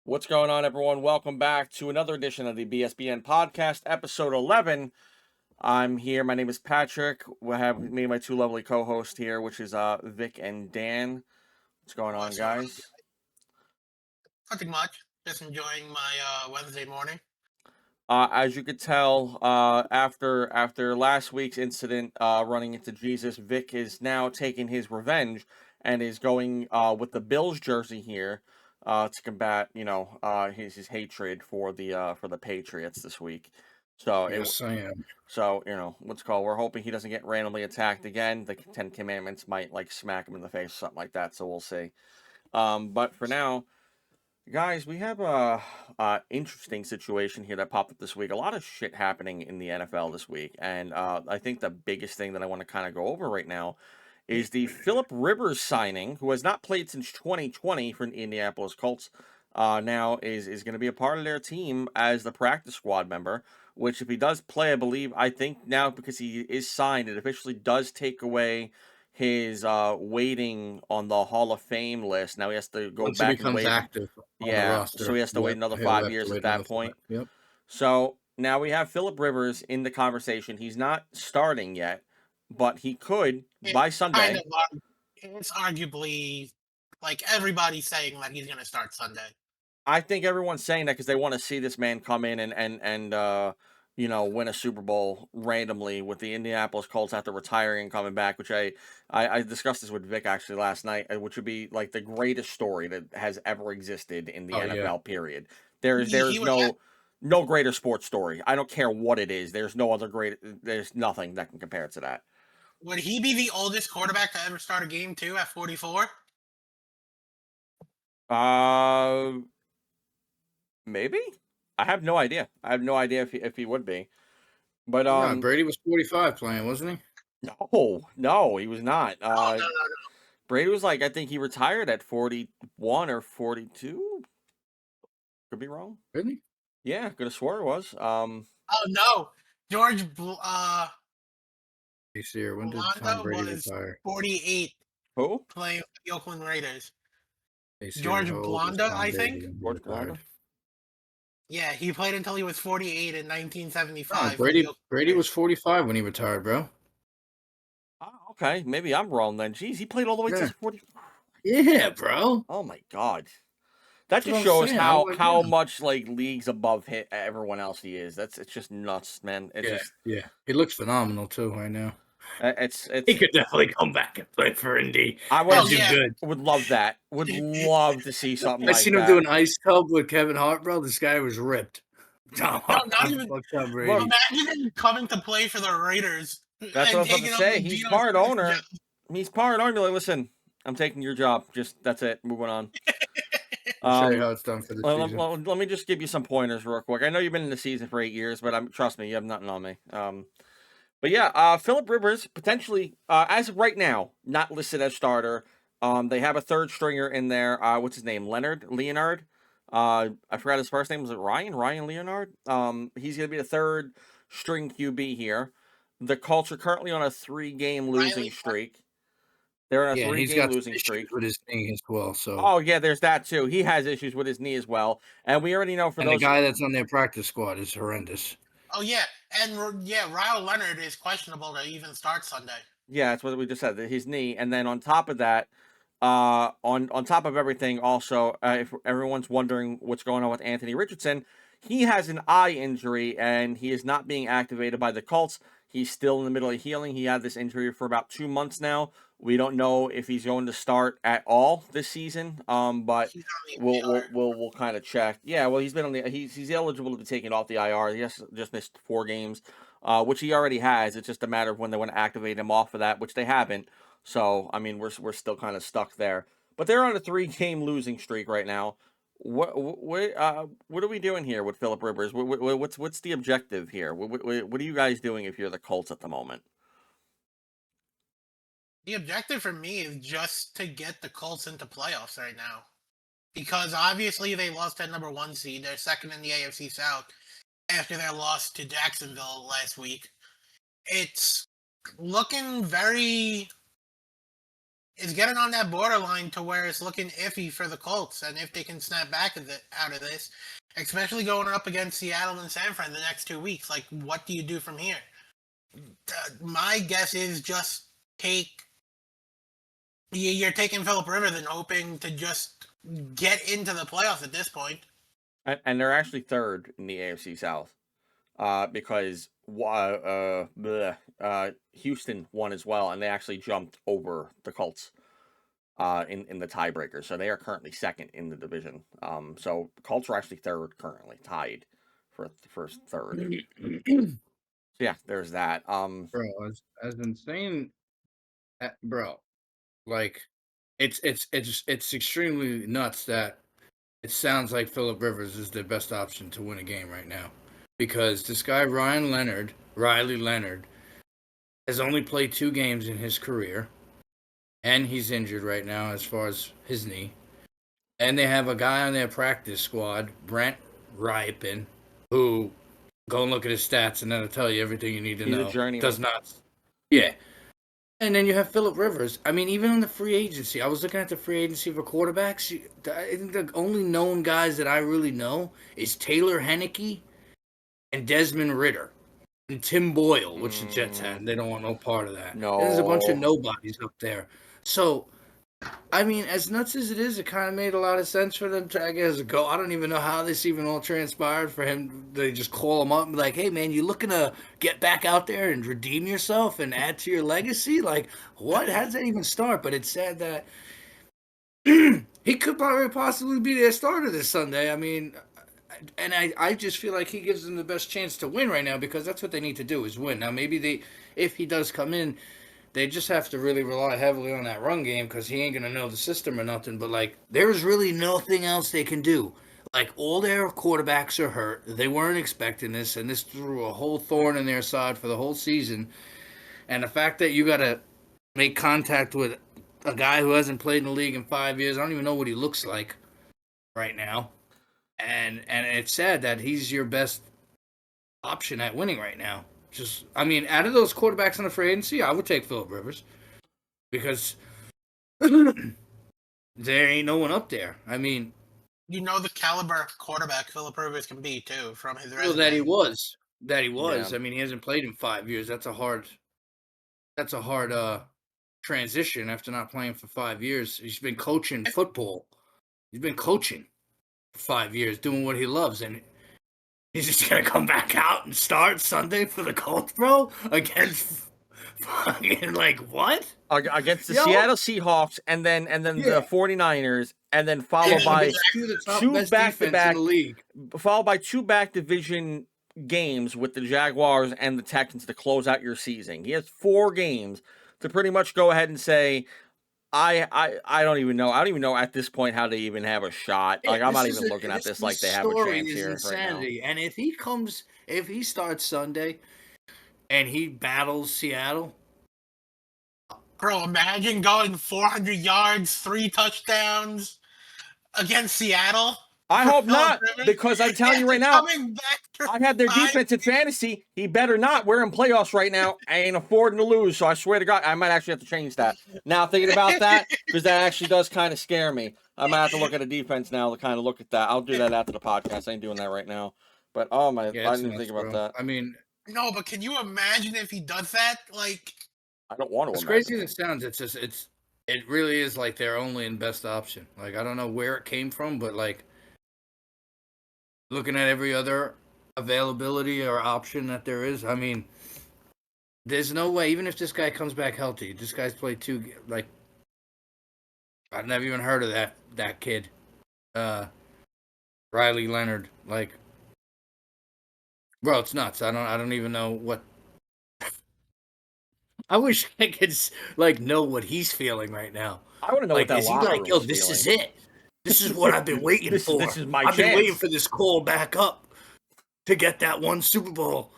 What's going on, everyone? Welcome back to another edition of the BSBN podcast, episode 11. I'm here. My name is Patrick. We have me and my two lovely co-hosts here, which is Vic and Dan. What's going on, What's going on? guys? Nothing much. Just enjoying my Wednesday morning. As you could tell, after last week's incident running into Jesus, Vic is now taking his revenge and is going with the Bills jersey here to combat, his hatred for the Patriots this week. So Yes, I am. So, we're hoping he doesn't get randomly attacked again. The Ten Commandments might like smack him in the face, something like that. So we'll see. But for now, guys, we have a interesting situation here that popped up this week. A lot of shit happening in the NFL this week, and I think the biggest thing that I want to kind of go over right now is the Phillip Rivers signing, who has not played since 2020 for the Indianapolis Colts. Now is going to be a part of their team as the practice squad member. Which, if he does play, I think now because he is signed, it officially does take away his waiting on the Hall of Fame list. Now he has to go Once back he and becomes wait. active on the Yeah, roster. so he has to wait another he'll 5 have years to at wait that another point. 5. Yep. So now we have Phillip Rivers in the conversation. He's not starting yet, but he could by Sunday. It's arguably like everybody's saying that he's going to start Sunday. I think everyone's saying that because they want to see this man come in and win a Super Bowl randomly with the Indianapolis Colts after retiring and coming back, which I discussed this with Vic actually last night, which would be like the greatest story that has ever existed in the NFL, period. There's no greater sports story. I don't care what it is. There's nothing that can compare to that. Would he be the oldest quarterback to ever start a game too at 44? Maybe. I have no idea. I have no idea if he would be. But Brady was 45 playing, wasn't he? No, he was not. No. Brady was like, I think he retired at 41 or 42. Could be wrong. Really? Yeah, could have swore it was. Oh no, George When did Tom Brady was retire? 48. Who? Playing for the Oakland Raiders. George Blanda, I think. George Blanda. Yeah, he played until he was 48 in 1975. Brady was 45 when he retired, bro. Oh, okay, maybe I'm wrong then. Jeez, he played all the way to 40. Yeah, bro. Oh my god. That just shows how much like leagues above everyone else he is. It's just nuts, man. Yeah. He looks phenomenal too right now. He could definitely come back and play for Indy. I would love that. Would love to see something like that. I seen him do an ice tub with Kevin Hart, bro. This guy was ripped. Not even. Imagine him coming to play for the Raiders. That's what I was about to say. He's part owner. He's part owner. Like, listen, I'm taking your job. Just that's it. Moving on. I'll show you how it's done for the season. Let me just give you some pointers real quick. I know you've been in the season for 8 years, but trust me, you have nothing on me. But yeah, Phillip Rivers potentially, as of right now, not listed as starter. They have a third stringer in there. What's his name? Leonard. I forgot his first name. Was it Ryan? Ryan Leonard. He's gonna be the third string QB here. The Colts are currently on a 3-game losing streak. They're on a 3-game losing streak with his knee as well. So. Oh yeah, there's that too. He has issues with his knee as well, and we already know the guy that's on their practice squad is horrendous. Oh yeah, and Ryle Leonard is questionable to even start Sunday. Yeah, that's what we just said. His knee, and then on top of that, on top of everything, also, if everyone's wondering what's going on with Anthony Richardson, he has an eye injury and he is not being activated by the Colts. He's still in the middle of healing. He had this injury for about 2 months now. We don't know if he's going to start at all this season. But we'll kind of check. Yeah, well, he's been on he's eligible to be taken off the IR. He just missed 4 games, which he already has. It's just a matter of when they want to activate him off of that, which they haven't. So I mean, we're still kind of stuck there. But they're on a 3-game losing streak right now. What are we doing here with Phillip Rivers? What's the objective here? What are you guys doing if you're the Colts at the moment? The objective for me is just to get the Colts into playoffs right now. Because obviously they lost that number 1 seed. They're second in the AFC South after their loss to Jacksonville last week. It's looking very is getting on that borderline to where it's looking iffy for the Colts, and if they can snap back out of this, especially going up against Seattle and San Fran the next 2 weeks, like what do you do from here? My guess is just you're taking Phillip Rivers and hoping to just get into the playoffs at this point. And they're actually third in the AFC South, because Houston won as well, and they actually jumped over the Colts in the tiebreaker. So they are currently second in the division. So Colts are actually third currently, tied for first third. So yeah, there's that. Bro, as insane, bro. Like, it's extremely nuts that it sounds like Phillip Rivers is their best option to win a game right now, because this guy Riley Leonard, has only played 2 games in his career, and he's injured right now as far as his knee. And they have a guy on their practice squad, Brent Rypien, who, go and look at his stats and that'll tell you everything you need to know. Does not. Yeah. And then you have Phillip Rivers. I mean, even on the free agency, I was looking at the free agency for quarterbacks. I think the only known guys that I really know is Taylor Heineke and Desmond Ridder and Tim Boyle, which the Jets had. They don't want no part of that. No. There's a bunch of nobodies up there. So, I mean, as nuts as it is, it kind of made a lot of sense for them to, I guess, go. I don't even know how this even all transpired for him. They just call him up and be like, hey, man, you looking to get back out there and redeem yourself and add to your legacy? Like, what? How does that even start? But it said that he could probably possibly be their starter this Sunday. I mean, and I just feel like he gives them the best chance to win right now, because that's what they need to do, is win. Now, maybe if he does come in, they just have to really rely heavily on that run game, because he ain't going to know the system or nothing. But, like, there's really nothing else they can do. Like, all their quarterbacks are hurt. They weren't expecting this, and this threw a whole thorn in their side for the whole season. And the fact that you got to make contact with a guy who hasn't played in the league in 5 years, I don't even know what he looks like right now. And it's sad that he's your best option at winning right now. Just, I mean, out of those quarterbacks in the free agency, I would take Phillip Rivers, because there ain't no one up there. I mean, you know the caliber of quarterback Phillip Rivers can be too, from his resume. Well, that he was. Yeah. I mean, he hasn't played in 5 years. That's a hard transition after not playing for 5 years. He's been coaching football. He's been coaching for 5 years, doing what he loves, and he's just gonna come back out and start Sunday for the Colts, bro, against fucking, like, what? Against the Seattle Seahawks, and then the 49ers, and then followed by two back-to-back, followed by 2 back division games with the Jaguars and the Texans to close out your season. He has 4 games to pretty much go ahead and say, I don't even know. I don't even know at this point how they even have a shot. Like, I'm not even looking at this like they have a chance here insanity. Right now. And if he starts Sunday and he battles Seattle, bro, imagine going 400 yards, 3 touchdowns against Seattle. I hope not, because I'm telling you right now, I have their defense in fantasy. He better not. We're in playoffs right now. I ain't affording to lose, so I swear to God, I might actually have to change that. Now, thinking about that, because that actually does kind of scare me. I might have to look at a defense now to kind of look at that. I'll do that after the podcast. I ain't doing that right now. But, oh my, I didn't even think about that. I mean, no, but can you imagine if he does that? Like, I don't want to. As crazy as it sounds, it really is like their only and best option. Like, I don't know where it came from, but like, looking at every other availability or option that there is, I mean, there's no way, even if this guy comes back healthy, this guy's played 2, like, I've never even heard of that kid, Riley Leonard. Like, bro, it's nuts. I don't even know what. I wish I could, like, know what he's feeling right now. I want to know what that locker room is yo, this is it. This is what I've been waiting for. This is my I've chance. been waiting for this call back up to get that one Super Bowl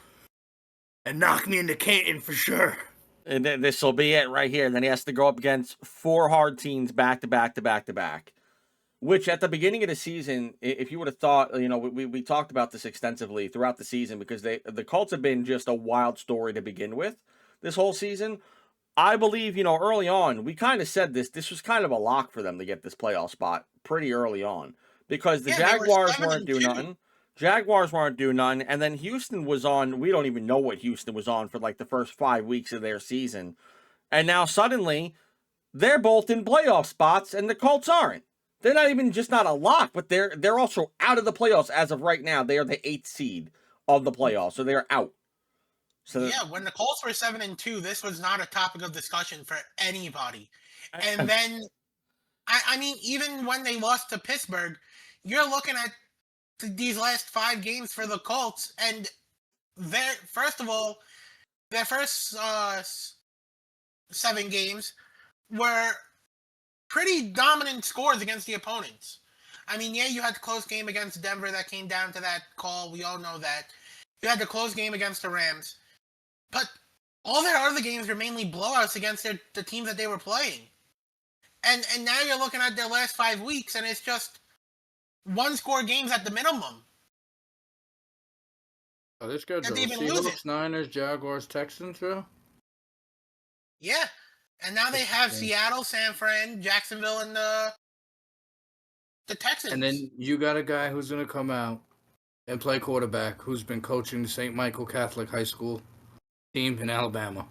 and knock me into Canton for sure. And then this will be it right here. And then he has to go up against 4 hard teams back to back to back to back. Which at the beginning of the season, if you would have thought, you know, we talked about this extensively throughout the season, because the Colts have been just a wild story to begin with this whole season. I believe, early on, we kind of said this was kind of a lock for them to get this playoff spot pretty early on because the Yeah, they were Jaguars weren't doing 7-2. nothing. Jaguars weren't doing nothing. And then Houston was on, we don't even know what Houston was on for like the first 5 weeks of their season. And now suddenly they're both in playoff spots and the Colts aren't. They're not even just not a lock, but they're also out of the playoffs as of right now. They are the 8th seed of the playoffs, so they're out. So Yeah, when the Colts were 7-2, this was not a topic of discussion for anybody. And then, I mean, even when they lost to Pittsburgh, you're looking at these last 5 games for the Colts, and first of all, their first 7 games were pretty dominant scores against the opponents. I mean, yeah, you had the close game against Denver that came down to that call. We all know that. You had the close game against the Rams. But all their other games were mainly blowouts against the teams that they were playing. And now you're looking at their last 5 weeks, and it's just 1-score games at the minimum. Oh, their schedule. they've been losing. Seahawks, Niners, Jaguars, Texans, bro. Yeah. And now they have Seattle, San Fran, Jacksonville, and the Texans. And then you got a guy who's going to come out and play quarterback who's been coaching the St. Michael Catholic High School team in Alabama.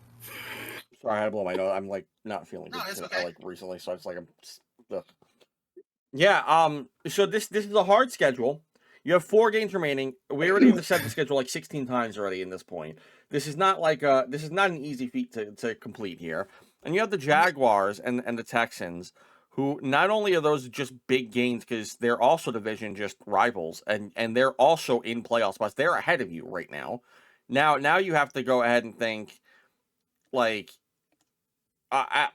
Sorry, I had to blow my nose. I'm like not feeling good it's okay. like recently, so it's like ugh. Yeah. So this is a hard schedule. You have 4 games remaining. We already said the schedule like 16 times already in this point. This is not an easy feat to complete here. And you have the Jaguars and the Texans, who not only are those just big games because they're also division just rivals, and they're also in playoff spots. They're ahead of you right now. Now you have to go ahead and think, like, I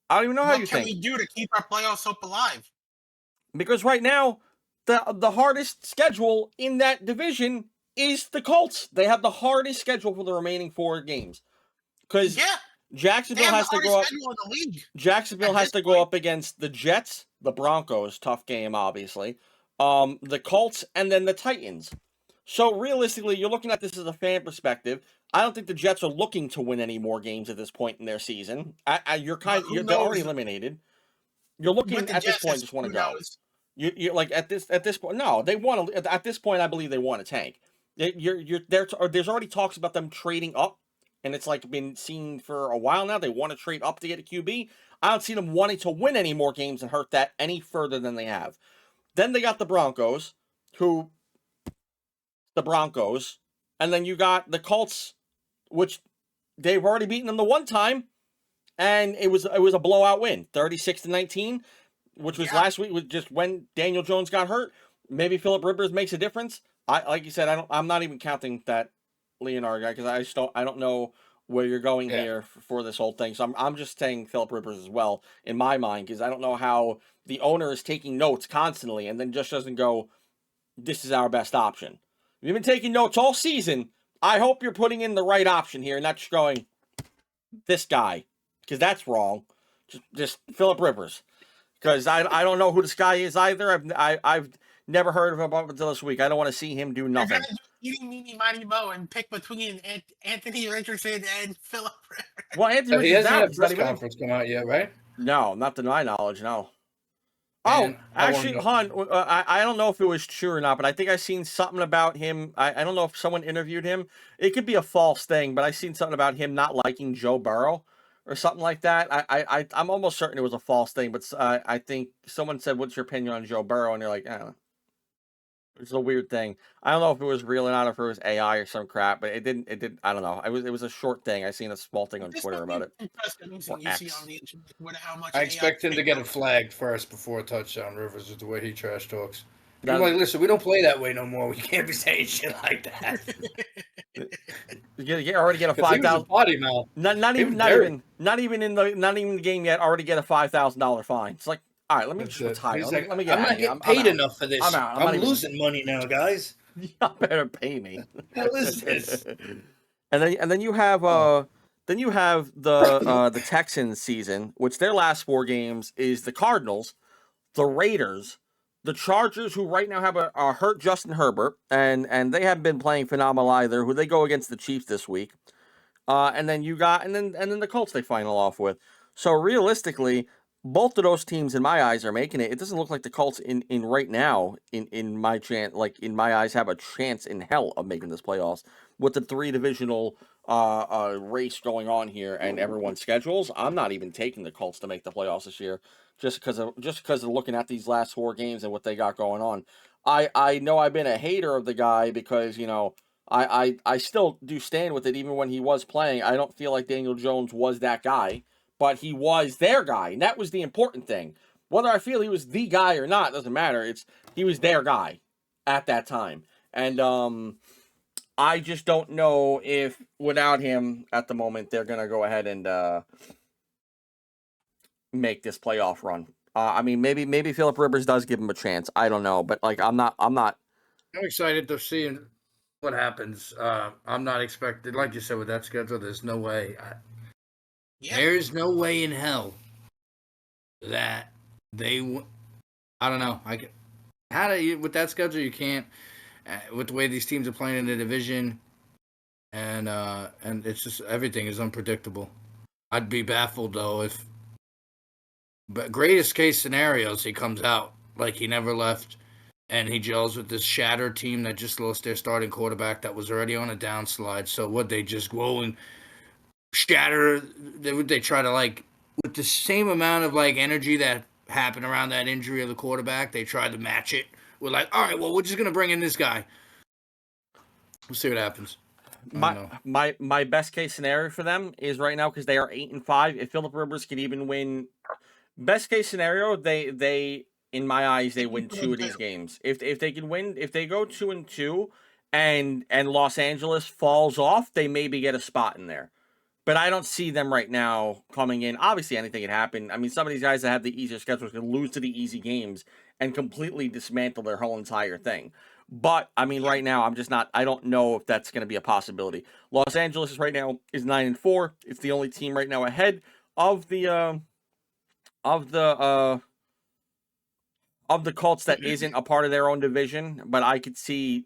don't even know how you think. What can we do to keep our playoffs hope alive? Because right now, the hardest schedule in that division is the Colts. They have the hardest schedule for the remaining 4 games. Because Jacksonville has to go up. Jacksonville has to go up against the Jets, the Broncos, tough game, obviously. The Colts, and then the Titans. So realistically, you're looking at this as a fan perspective. I don't think the Jets are looking to win any more games at this point in their season. They're already eliminated. You're looking at this point, just want to go. You're like at this point. No, they want to. At this point, I believe they want to tank. There's already talks about them trading up, and it's like been seen for a while now. They want to trade up to get a QB. I don't see them wanting to win any more games and hurt that any further than they have. Then they got the Broncos, and then you got the Colts, which they've already beaten them the one time, and it was a blowout win, 36-19. Which was last week, was just when Daniel Jones got hurt. Maybe Phillip Rivers makes a difference. Like you said, I'm not even counting that Leonard guy because I don't know where you're going here for this whole thing. So I'm just saying Phillip Rivers as well in my mind because I don't know how the owner is taking notes constantly and then just doesn't go, this is our best option. You've been taking notes all season. I hope you're putting in the right option here and not just going, this guy, because that's wrong. Just Phillip Rivers. Because I don't know who this guy is either. I've never heard of him up until this week. I don't want to see him do nothing. Eating meeny miny mo and pick between Anthony Richardson and Phillip Rivers. Well, Anthony Richardson he hasn't had a press conference come out yet, right? No, not to my knowledge. No. Man, actually, Han, I don't know if it was true or not, but I think I seen something about him. I don't know if someone interviewed him. It could be a false thing, but I seen something about him not liking Joe Burrow. Or something like that. I'm almost certain it was a false thing, but I think someone said, "What's your opinion on Joe Burrow?" And you're like, it's a weird thing. I don't know if it was real or not, if it was AI or some crap, but it didn't. I don't know. It was a short thing. I seen a small thing on Twitter about it. I expect him to get a flag first before a touchdown. Rivers is the way he trash talks. I'm like, listen, we don't play that way no more. We can't be saying shit like that. You already get a $5,000 body now. Not even in the game yet. Already get a $5,000 fine. It's like, all right, let me just retire. Let me get I'm not getting paid enough for this. I'm losing money now, guys. You better pay me. What the hell is this? And then you have the Texans season, which their last 4 games is the Cardinals, the Raiders, the Chargers, who right now have a hurt Justin Herbert, and they haven't been playing phenomenal either, who they go against the Chiefs this week. And then the Colts they final off with. So realistically, both of those teams in my eyes are making it. It doesn't look like the Colts in right now in my eyes have a chance in hell of making this playoffs with the 3 divisional race going on here and everyone's schedules. I'm not even taking the Colts to make the playoffs this year just because of looking at these last 4 games and what they got going on. I know I've been a hater of the guy because, I still do stand with it even when he was playing. I don't feel like Daniel Jones was that guy, but he was their guy, and that was the important thing. Whether I feel he was the guy or not doesn't matter. He was their guy at that time. And I just don't know if without him at the moment they're gonna go ahead and make this playoff run. I mean, maybe Phillip Rivers does give him a chance. I don't know, but like I'm not. I'm excited to see what happens. I'm not expecting, like you said, with that schedule. There's no way. There's no way in hell that they. I don't know. With that schedule you can't. With the way these teams are playing in the division, and it's just everything is unpredictable. I'd be baffled though if. But greatest case scenarios, he comes out like he never left, and he gels with this shattered team that just lost their starting quarterback that was already on a downslide. So would they just go and shatter? Would they try to with the same amount of energy that happened around that injury of the quarterback? They tried to match it. We're like, all right, well, we're just gonna bring in this guy. We'll see what happens. My best case scenario for them is right now because they are 8-5. If Phillip Rivers could even win. Best case scenario, they in my eyes they win 2 of these games. If they can win, if they go 2-2, and Los Angeles falls off, they maybe get a spot in there. But I don't see them right now coming in. Obviously, anything can happen. I mean, some of these guys that have the easier schedules can lose to the easy games and completely dismantle their whole entire thing. But I mean, right now, I'm just not. I don't know if that's going to be a possibility. Los Angeles is right now is 9-4. It's the only team right now ahead of the Colts that isn't a part of their own division, but I could see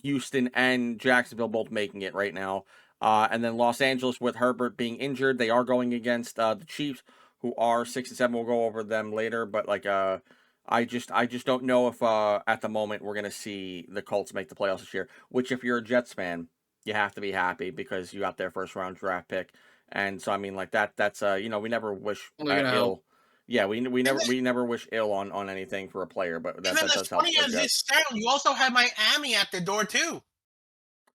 Houston and Jacksonville both making it right now. And then Los Angeles with Herbert being injured, they are going against the Chiefs, who are 6-7. We'll go over them later, but I just don't know if at the moment we're gonna see the Colts make the playoffs this year. Which, if you're a Jets fan, you have to be happy because you got their first round draft pick, and so I mean that's we never wish ill. Yeah, we never wish ill on anything for a player, but that does help. As funny as this sound, you also had Miami at the door too.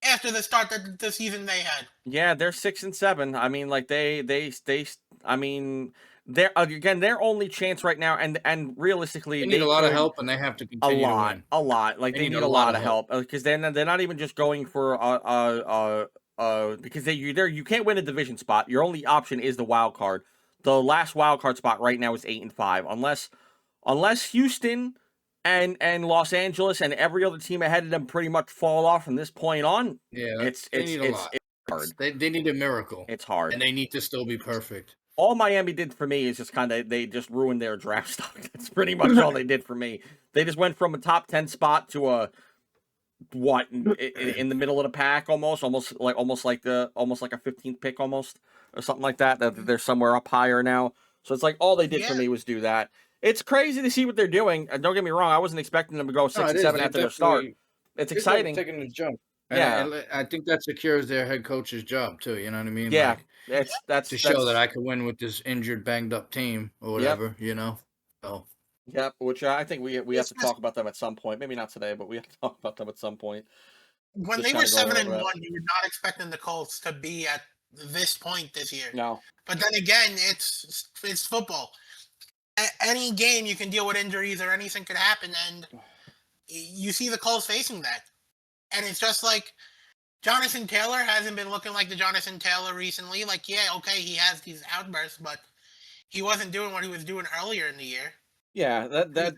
After the start that the season they had. Yeah, they're 6-7. I mean, I mean, they're again their only chance right now, and realistically, they need a lot of help, and they have to continue to win. A lot. Like they need a lot of help because they're not even just going for because you can't win a division spot. Your only option is the wild card. The last wild card spot right now is 8-5, unless Houston and Los Angeles and every other team ahead of them pretty much fall off from this point on. Yeah, it's hard. They need a miracle. It's hard, and they need to still be perfect. All Miami did for me is just they just ruined their draft stock. That's pretty much all they did for me. They just went from a top 10 spot to a in the middle of the pack almost like a 15th pick almost or something like that. That they're somewhere up higher now. So it's like all they did for me was do that. It's crazy to see what they're doing. Don't get me wrong, I wasn't expecting them to go 6-7 after their start. It's exciting. Taking a jump. Yeah, and I think that secures their head coach's job too. You know what I mean? Yeah, that's to show that I could win with this injured, banged up team or whatever. Yep. You know. So. Yep, which I think we have to talk about them at some point. Maybe not today, but we have to talk about them at some point. When they were 7-1, you were not expecting the Colts to be at this point this year. No. But then again, it's football. Any game you can deal with injuries or anything could happen, and you see the Colts facing that. And it's just like Jonathan Taylor hasn't been looking like the Jonathan Taylor recently. Like, yeah, okay, he has these outbursts, but he wasn't doing what he was doing earlier in the year. Yeah, that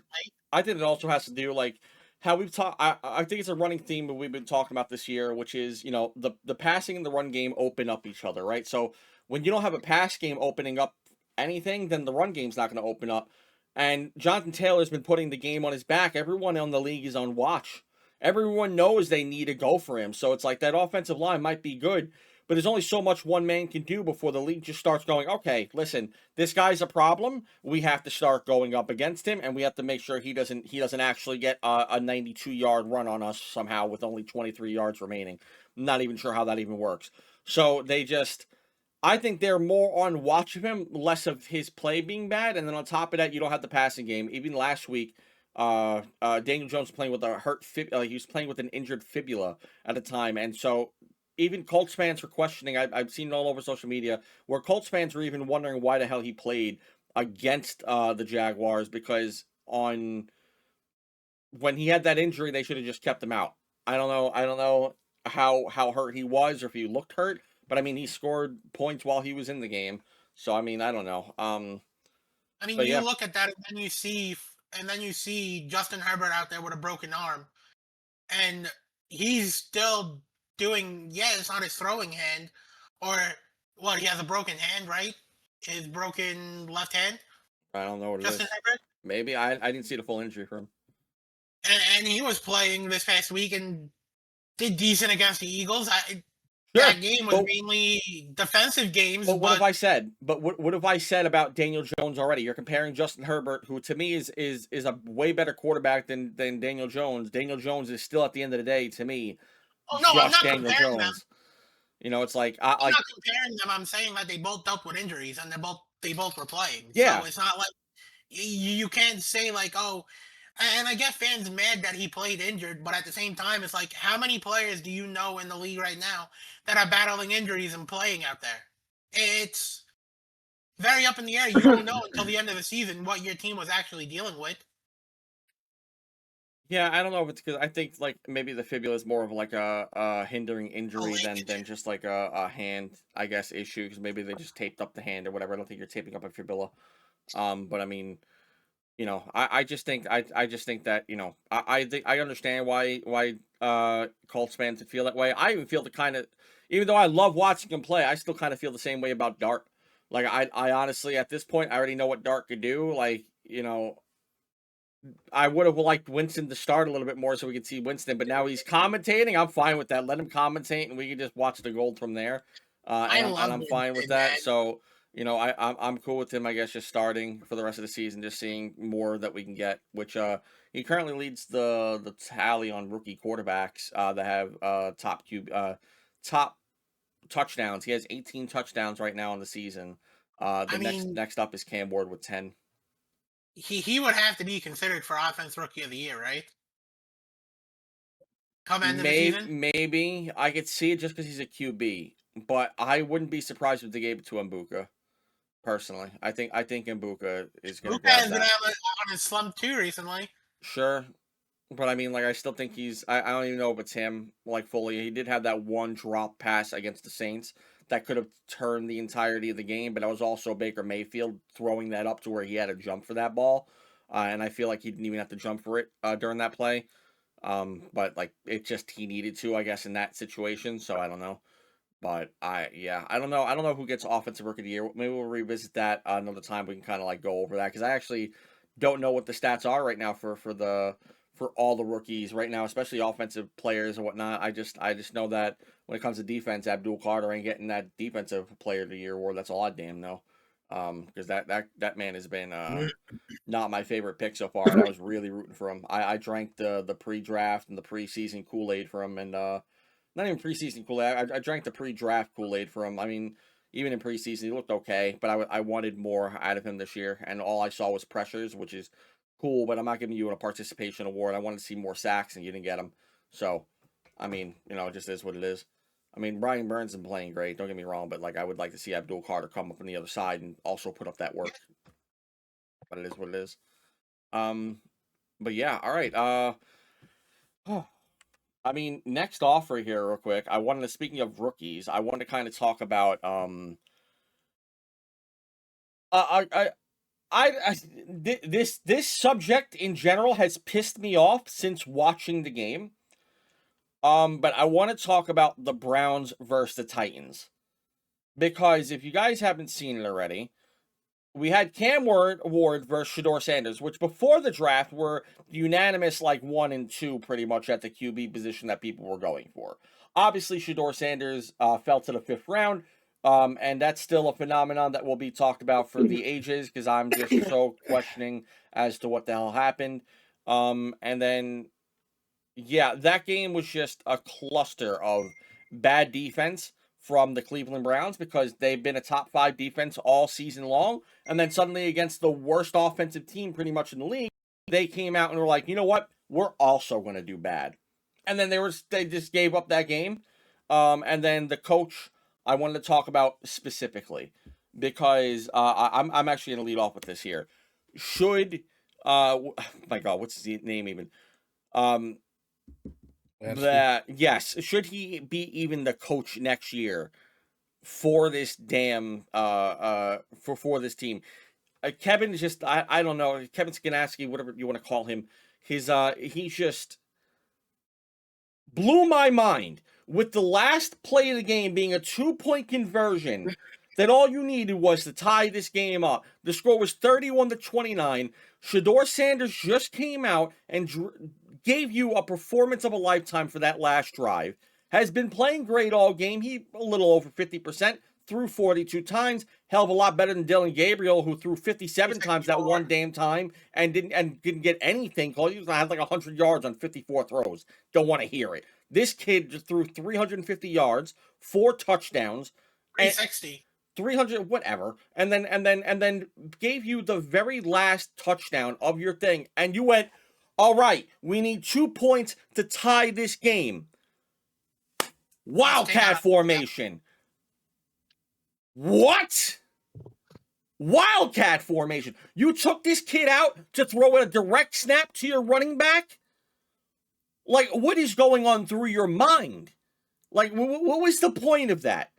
I think it also has to do like how we've talked. I think it's a running theme that we've been talking about this year, which is the passing and the run game open up each other, right? So when you don't have a pass game opening up anything, then the run game's not going to open up. And Jonathan Taylor's been putting the game on his back. Everyone in the league is on watch. Everyone knows they need to go for him. So it's like that offensive line might be good, but there's only so much one man can do before the league just starts going, okay, listen, this guy's a problem. We have to start going up against him, and we have to make sure he doesn't actually get a 92-yard run on us somehow with only 23 yards remaining. I'm not even sure how that even works. So I think they're more on watch of him, less of his play being bad, and then on top of that, you don't have the passing game. Even last week, Daniel Jones playing with a he was playing with an injured fibula at the time, and so even Colts fans were questioning. I've seen it all over social media where Colts fans were even wondering why the hell he played against the Jaguars, because when he had that injury, they should have just kept him out. I don't know how hurt he was or if he looked hurt, but I mean he scored points while he was in the game. So I mean I don't know. I mean, But you yeah. look at that, and then you see Justin Herbert out there with a broken arm, and he's still doing. Yeah, it's not his throwing hand, or what? He has a broken hand, right? His broken left hand. I don't know what it Justin is. Herbert, Maybe I didn't see the full injury for him. and he was playing this past week and did decent against the Eagles. Sure, That game was but mainly defensive games, But what have but I said? But what have I said about Daniel Jones already? You're comparing Justin Herbert, who to me is a way better quarterback than Daniel Jones. Daniel Jones is still at the end of the day, to me, oh no, I'm just not Daniel comparing them. Jones. You know, it's like I'm not comparing them. I'm saying that they both dealt with injuries and they both were playing. yeah. So it's not like you can't say like, oh, and I get fans mad that he played injured, but at the same time, it's like, how many players do you know in the league right now that are battling injuries and playing out there? It's very up in the air. You don't know until the end of the season what your team was actually dealing with. Yeah, I don't know if it's because I think like maybe the fibula is more of like a hindering injury than Linkage. just like a hand, I guess, issue, because maybe they just taped up the hand or whatever. I don't think you're taping up a fibula. But I mean, you know, I just think I just think that, you know, I think I understand why Colts fans would feel that way. I even feel the kind of, even though I love watching him play, I still kind of feel the same way about Dart. Like I honestly at this point I already know what Dart could do. Like, you know, I would have liked Winston to start a little bit more so we could see Winston, but now he's commentating. I'm fine with that. Let him commentate, and we can just watch the gold from there. I And love I'm fine with Winston, that. man. So you know, I'm cool with him. I guess just starting for the rest of the season, just seeing more that we can get. Which he currently leads the tally on rookie quarterbacks that have top touchdowns. He has 18 touchdowns right now in the season. The I next mean, next up is Cam Ward with 10. he would have to be considered for offense rookie of the year, right? Come end of the season. Maybe I could see it just because he's a QB, but I wouldn't be surprised if they gave it to Mbuka. Personally, I think Mbuka is gonna Luca grab has been that. on his slump too recently. Sure, but I mean, like, I still think I don't even know if it's him, like, fully. He did have that one drop pass against the Saints that could have turned the entirety of the game, but that was also Baker Mayfield throwing that up to where he had to jump for that ball, and I feel like he didn't even have to jump for it during that play. But like it just he needed to, I guess, in that situation. So I don't know. But I don't know. I don't know who gets offensive rookie of the year. Maybe we'll revisit that another time. We can kind of like go over that because I actually don't know what the stats are right now for all the rookies right now, especially offensive players and whatnot. I just know that when it comes to defense, Abdul Carter ain't getting that defensive player of the year award. That's all I damn know. Because that man has been not my favorite pick so far, and I was really rooting for him. I drank the pre-draft and the preseason Kool-Aid for him, and not even preseason Kool-Aid. I drank the pre-draft Kool-Aid for him. I mean, even in preseason, he looked okay, but I wanted more out of him this year, and all I saw was pressures, which is cool, but I'm not giving you a participation award. I wanted to see more sacks, and you didn't get them. So, I mean, you know, it just is what it is. I mean, Brian Burns is playing great. Don't get me wrong, but like I would like to see Abdul Carter come up on the other side and also put up that work. But it is what it is. Um, but yeah, all right. I mean, next offer here, real quick. I wanted to, speaking of rookies, I wanted to kind of talk about I this subject in general has pissed me off since watching the game. But I want to talk about the Browns versus the Titans because if you guys haven't seen it already, we had Cam Ward versus Shador Sanders, which before the draft were unanimous, like 1 and 2, pretty much at the QB position that people were going for. Obviously, Shador Sanders fell to the 5th round, and that's still a phenomenon that will be talked about for the ages because I'm just so questioning as to what the hell happened. And then, yeah, that game was just a cluster of bad defense from the Cleveland Browns because they've been a top 5 defense all season long. And then suddenly, against the worst offensive team pretty much in the league, they came out and were like, you know what? We're also going to do bad. And then they just gave up that game. And then the coach I wanted to talk about specifically because I'm actually going to lead off with this here. Should my God, what's his name even? That yes, should he be even the coach next year for this damn for this team? Kevin is just I don't know, Kevin Skanasky, whatever you want to call him. He's just blew my mind with the last play of the game being a 2-point conversion that all you needed was to tie this game up. The score was 31-29. Shador Sanders just came out and gave you a performance of a lifetime for that last drive. Has been playing great all game. He a little over 50%, threw 42 times. Hell of a lot better than Dylan Gabriel, who threw 57 times that one damn time and didn't get anything. He had like 100 yards on 54 throws. Don't want to hear it. This kid just threw 350 yards, 4 touchdowns, 360. 300 whatever, and then gave you the very last touchdown of your thing, and you went, all right, we need 2 points to tie this game. Wildcat formation. What? Wildcat formation. You took this kid out to throw a direct snap to your running back? Like, what is going on through your mind? Like, what was the point of that?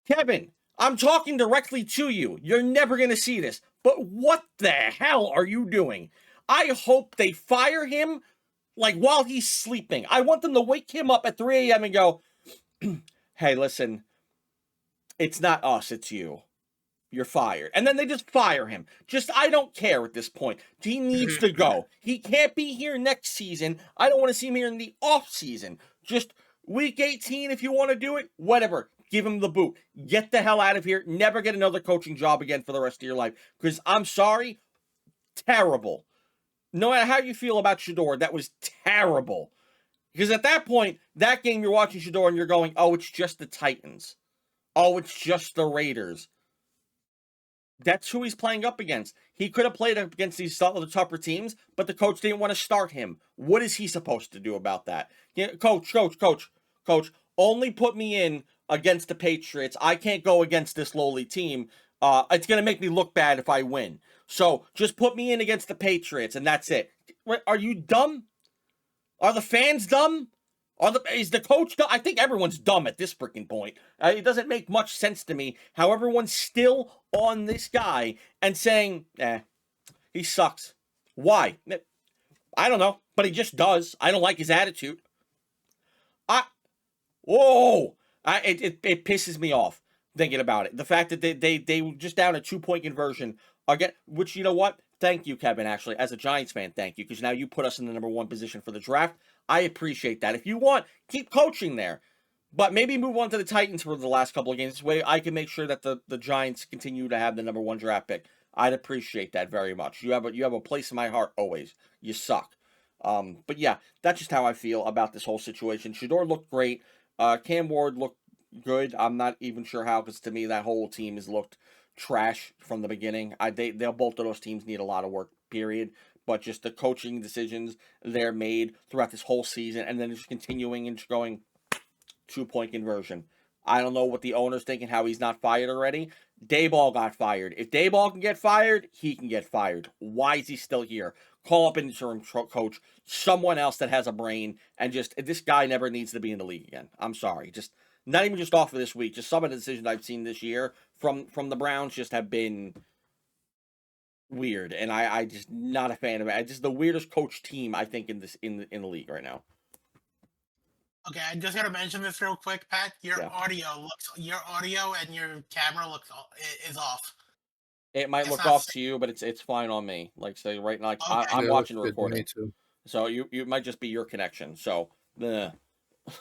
Kevin, I'm talking directly to you. You're never going to see this. But what the hell are you doing? I hope they fire him, like, while he's sleeping. I want them to wake him up at 3 a.m. and go, hey, listen, it's not us, it's you. You're fired. And then they just fire him. I don't care at this point. He needs to go. He can't be here next season. I don't want to see him here in the off season. Just week 18, if you want to do it, whatever. Give him the boot. Get the hell out of here. Never get another coaching job again for the rest of your life. Because I'm sorry, terrible. No matter how you feel about Shador, that was terrible. Because at that point, that game you're watching Shador and you're going, oh, it's just the Titans. Oh, it's just the Raiders. That's who he's playing up against. He could have played against these other tougher teams, but the coach didn't want to start him. What is he supposed to do about that? Coach, only put me in against the Patriots. I can't go against this lowly team. It's going to make me look bad if I win. So just put me in against the Patriots, and that's it. Are you dumb? Are the fans dumb? Is the coach dumb? I think everyone's dumb at this freaking point. It doesn't make much sense to me how everyone's still on this guy and saying, he sucks. Why? I don't know, but he just does. I don't like his attitude. It pisses me off thinking about it. The fact that they were just down a 2-point conversion again, which, you know what? Thank you, Kevin, actually. As a Giants fan, thank you, because now you put us in the number 1 position for the draft. I appreciate that. If you want, keep coaching there. But maybe move on to the Titans for the last couple of games. This way I can make sure that the Giants continue to have the number 1 draft pick. I'd appreciate that very much. You have a place in my heart always. You suck. But yeah, that's just how I feel about this whole situation. Shador looked great. Cam Ward looked good. I'm not even sure how, because to me that whole team has looked trash from the beginning. They'll both of those teams need a lot of work, period. But just the coaching decisions they're made throughout this whole season, and then just continuing and just going 2-point conversion. I don't know what the owner's thinking, how he's not fired already. Dayball got fired. If Dayball can get fired, he can get fired. Why is he still here? Call up an interim coach, someone else that has a brain, and this guy never needs to be in the league again. I'm sorry. Just not even just off of this week. Just some of the decisions I've seen this year from the Browns just have been weird, and I just not a fan of it. It's just the weirdest coach team I think in the league right now. Okay, I just gotta mention this real quick, Pat. Your audio and your camera is off. It might It's look not off safe. to you, but it's fine on me. Like say right now, like, Okay. I'm Yeah, it looks watching the good to me recording, too. so you might just be your connection. So the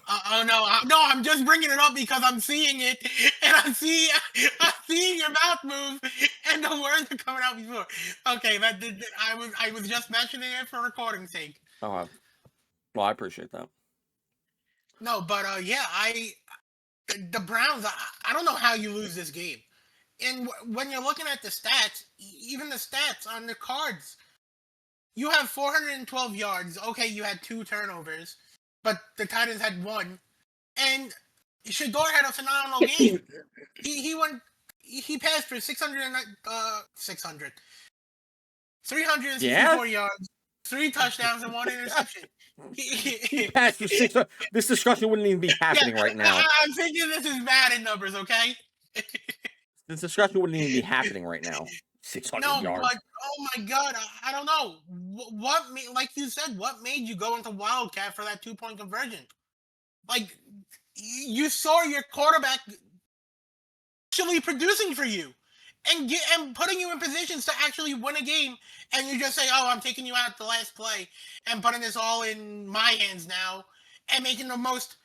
Oh no, no! I'm just bringing it up because I'm seeing it, and I'm seeing your mouth move, and the words are coming out before. Okay, I was just mentioning it for recording sake. oh well, I appreciate that. No, but yeah, the Browns. I don't know how you lose this game, and when you're looking at the stats, even the stats on the cards, you have 412 yards. Okay, you had 2 turnovers, but the Titans had 1, and Shador had a phenomenal game. He went. He passed for 364 Yeah, yards, 3 touchdowns, and 1 interception. he passed for 600. This discussion wouldn't even be Yeah, happening right now. I'm thinking this is bad in numbers. Okay. This discussion wouldn't even be happening right now. 600 No, yards. but oh my god, I don't know like you said, what made you go into Wildcat for that 2 point conversion? Like you saw your quarterback actually producing for you and putting you in positions to actually win a game, and you just say, "Oh, I'm taking you out at the last play and putting this all in my hands now," and making the most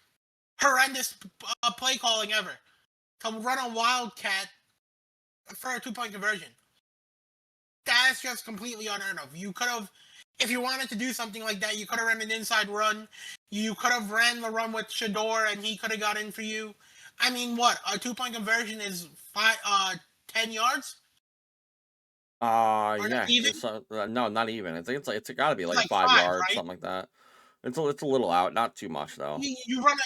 horrendous play calling ever to run a Wildcat for a 2 point conversion. That's just completely unheard of. You could have, if you wanted to do something like that, you could have ran an inside run. You could have ran the run with Shador, and he could have got in for you. I mean, what a 2 point conversion is 10 yards or not Yeah. even. No, not even. I think it's got to be It's like like 5 yards, right? something like that. It's a little out, not too much though. You run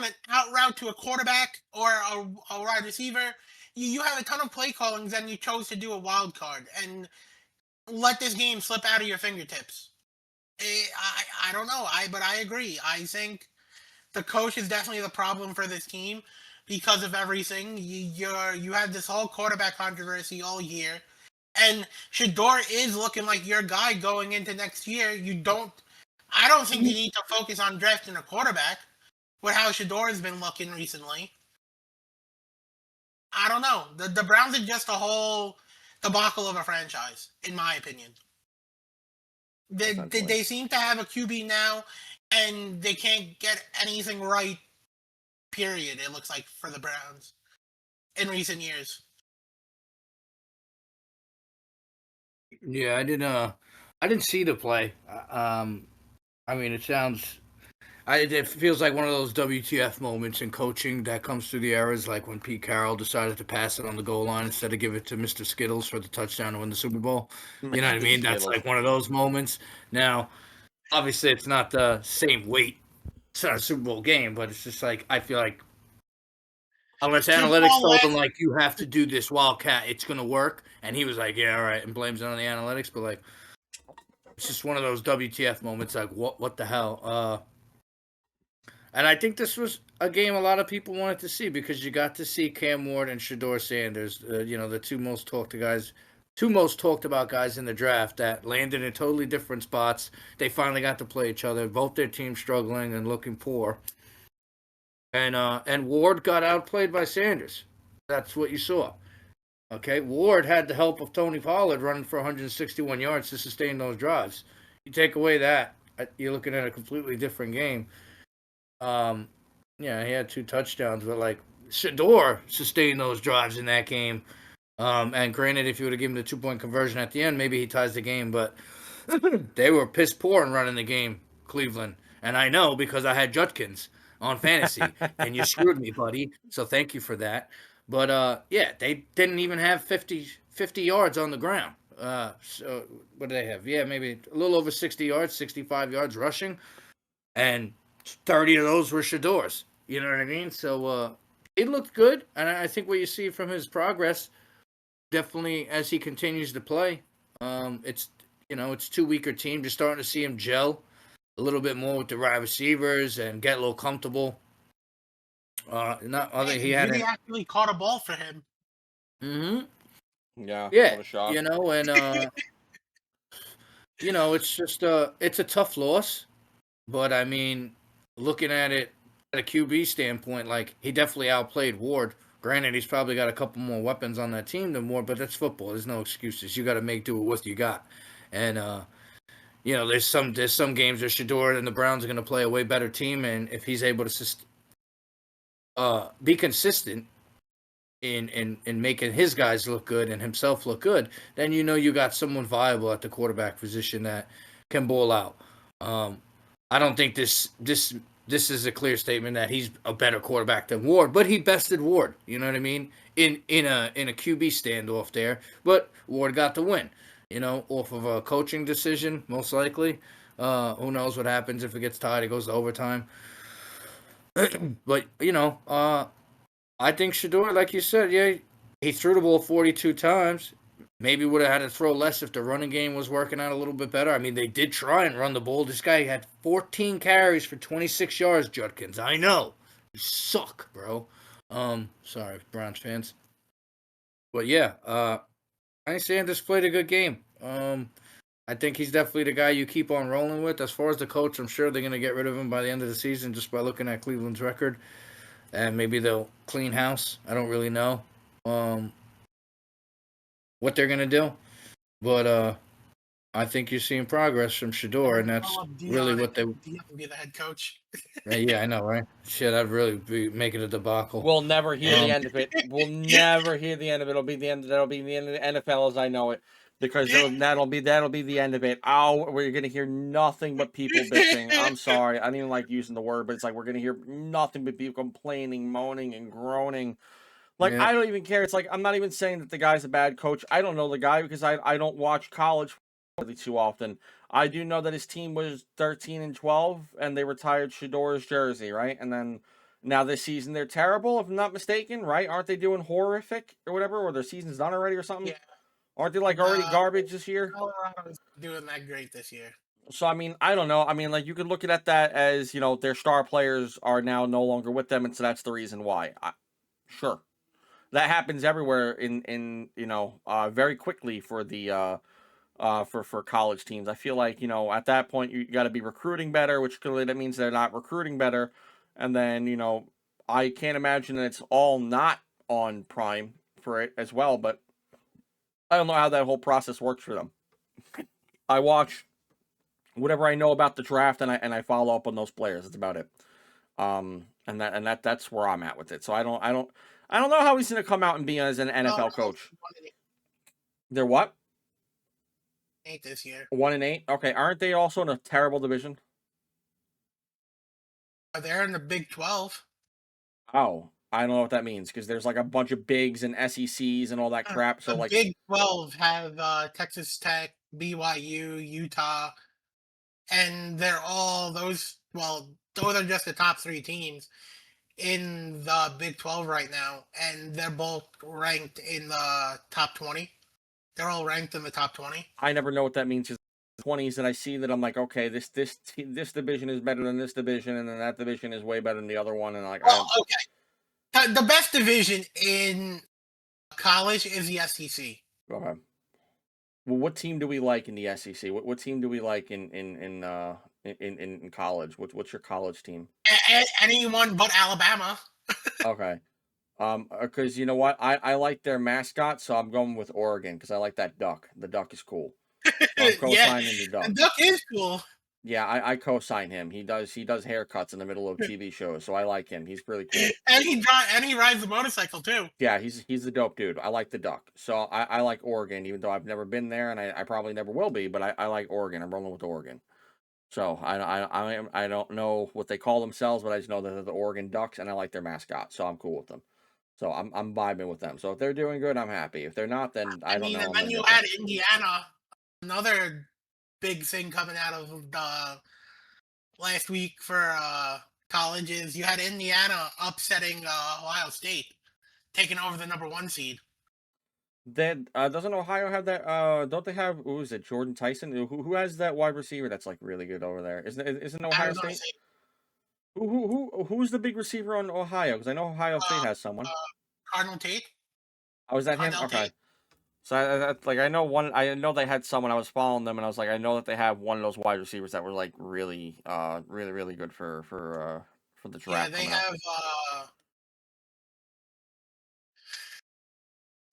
an out route to a quarterback or a wide receiver. You have a ton of play callings, and you chose to do a wild card and let this game slip out of your fingertips. I don't know. But I agree. I think the coach is definitely the problem for this team because of everything. You had this whole quarterback controversy all year, and Shador is looking like your guy going into next year. I don't think you need to focus on drafting a quarterback with how Shador has been looking recently. I don't know. The Browns are just a whole debacle of a franchise, in my opinion. Essentially. They seem to have a QB now, and they can't get anything right. Period. It looks like for the Browns in recent years. Yeah, I didn't see the play. I mean, it feels like one of those WTF moments in coaching that comes through the eras, like when Pete Carroll decided to pass it on the goal line instead of give it to Mr. Skittles for the touchdown to win the Super Bowl. You know what I mean? That's Skittles. like one of those moments. Now, obviously, it's not the same weight. It's not a Super Bowl game, but it's just like I feel like unless analytics told him like you have to do this Wildcat, it's gonna work, and he was like, yeah, all right, and blames it on the analytics. But like, it's just one of those WTF moments. Like, what the hell? And I think this was a game a lot of people wanted to see because you got to see Cam Ward and Shador Sanders, the two most talked about guys in the draft that landed in totally different spots. They finally got to play each other. Both their teams struggling and looking poor. And Ward got outplayed by Sanders. That's what you saw. Okay, Ward had the help of Tony Pollard running for 161 yards to sustain those drives. You take away that, you're looking at a completely different game. Yeah, he had 2 touchdowns, but like Shador sustained those drives in that game. And granted, if you would have given the 2-point conversion at the end, maybe he ties the game. But they were piss poor in running the game, Cleveland. And I know because I had Judkins on fantasy, and you screwed me, buddy. So thank you for that. But yeah, they didn't even have 50 yards on the ground. So what do they have? Yeah, maybe a little over 60 yards, 65 yards rushing, and 30 of those were Shador's. You know what I mean? So it looked good, and I think what you see from his progress, definitely as he continues to play, it's 2 weaker team. Just starting to see him gel a little bit more with the wide receivers and get a little comfortable. He actually caught a ball for him. Mm-hmm. Yeah. Yeah. What a shock. It's just it's a tough loss, but I mean, looking at it at a QB standpoint, like he definitely outplayed Ward Granted, he's probably got a couple more weapons on that team than Ward, but that's football. There's no excuses. You got to make do with what you got. And there's some games where Shador and the Browns are going to play a way better team, and if he's able to be consistent in making his guys look good and himself look good, then you got someone viable at the quarterback position that can ball out. I don't think this is a clear statement that he's a better quarterback than Ward, but he bested Ward. You know what I mean? In a QB standoff there, but Ward got the win. Off of a coaching decision, most likely. Who knows what happens if it gets tied? It goes to overtime. But I think Shador, like you said, yeah, he threw the ball 42 times. Maybe would have had to throw less if the running game was working out a little bit better. I mean, they did try and run the ball. This guy had 14 carries for 26 yards, Judkins. I know. You suck, bro. Sorry, Browns fans. But yeah, I think Sanders played a good game. I think he's definitely the guy you keep on rolling with. As far as the coach, I'm sure they're going to get rid of him by the end of the season just by looking at Cleveland's record. And maybe they'll clean house. I don't really know what they're going to do. But I think you're seeing progress from Shador, and that's really what they would be the head coach. Yeah, I know, right? Shit, I'd really be making a debacle. We'll never hear the end of it. We'll never hear the end of it. It'll be the end. That'll be the end of the NFL as I know it, because that'll be the end of it. Oh, we're gonna hear nothing but people bitching. I'm sorry, I don't even like using the word, but it's like we're gonna hear nothing but people complaining, moaning, and groaning. Like, Yeah. I don't even care. It's like I'm not even saying that the guy's a bad coach. I don't know the guy because I don't watch college really too often. I do know that his team was 13-12 and they retired Shador's jersey, right? And then now this season they're terrible, if I'm not mistaken, right? Aren't they doing horrific or whatever, or their season's done already or something? Yeah. Aren't they like already garbage this year? Colorado's doing that great this year. So I mean, I don't know. I mean, like you could look at that as their star players are now no longer with them, and so that's the reason why. Sure. That happens everywhere in very quickly for the for college teams. I feel like at that point you got to be recruiting better, which clearly that means they're not recruiting better, and then I can't imagine that it's all not on prime for it as well. But I don't know how that whole process works for them. I watch whatever I know about the draft and I follow up on those players. That's about it. That's where I'm at with it. So I don't know how he's going to come out and be as an NFL coach. They're what? 8 this year. 1-8. Okay, aren't they also in a terrible division? They're in the Big 12. Oh, I don't know what that means because there's like a bunch of bigs and SECs and all that crap. So the like Big 12 have Texas Tech, BYU, Utah, and they're all those. Well, those are just the top 3 teams in the Big 12 right now, and they're both ranked in the top 20. They're all ranked in the top 20. I never know what that means. 20s, and I see that I'm like, okay, this division is better than this division, and then that division is way better than the other one, and like, okay, the best division in college is the SEC. Okay. Well, what team do we like in the SEC? What team do we like in college? What's your college team? Anyone but Alabama. Okay. Because you know what, I like their mascot, so I'm going with Oregon because I like that duck. The duck is cool. So I'm co-signing the duck. The duck is cool. Yeah, I co-sign him. He does haircuts in the middle of TV shows, so I like him. He's really cool. And he rides the motorcycle too. Yeah, he's a dope dude. I like the duck. So I like Oregon, even though I've never been there and I probably never will be, but I like Oregon. I'm rolling with Oregon. So I don't know what they call themselves, but I just know that they're the Oregon Ducks and I like their mascot, so I'm cool with them. So I'm vibing with them. So if they're doing good, I'm happy. If they're not, then I don't know. And then you had Indiana, another big thing coming out of the last week for colleges. You had Indiana upsetting Ohio State, taking over the number 1 seed. Then doesn't Ohio have that? Don't they have? Who is it? Jordan Tyson? Who has that wide receiver that's like really good over there? Isn't Ohio State? Who's the big receiver on Ohio? Because I know Ohio State has someone. Cardinal Tate. Oh, is that him? Okay. Tate. So I know one. I know they had someone. I was following them, and I was like, I know that they have one of those wide receivers that were like really good for the draft. Yeah, they have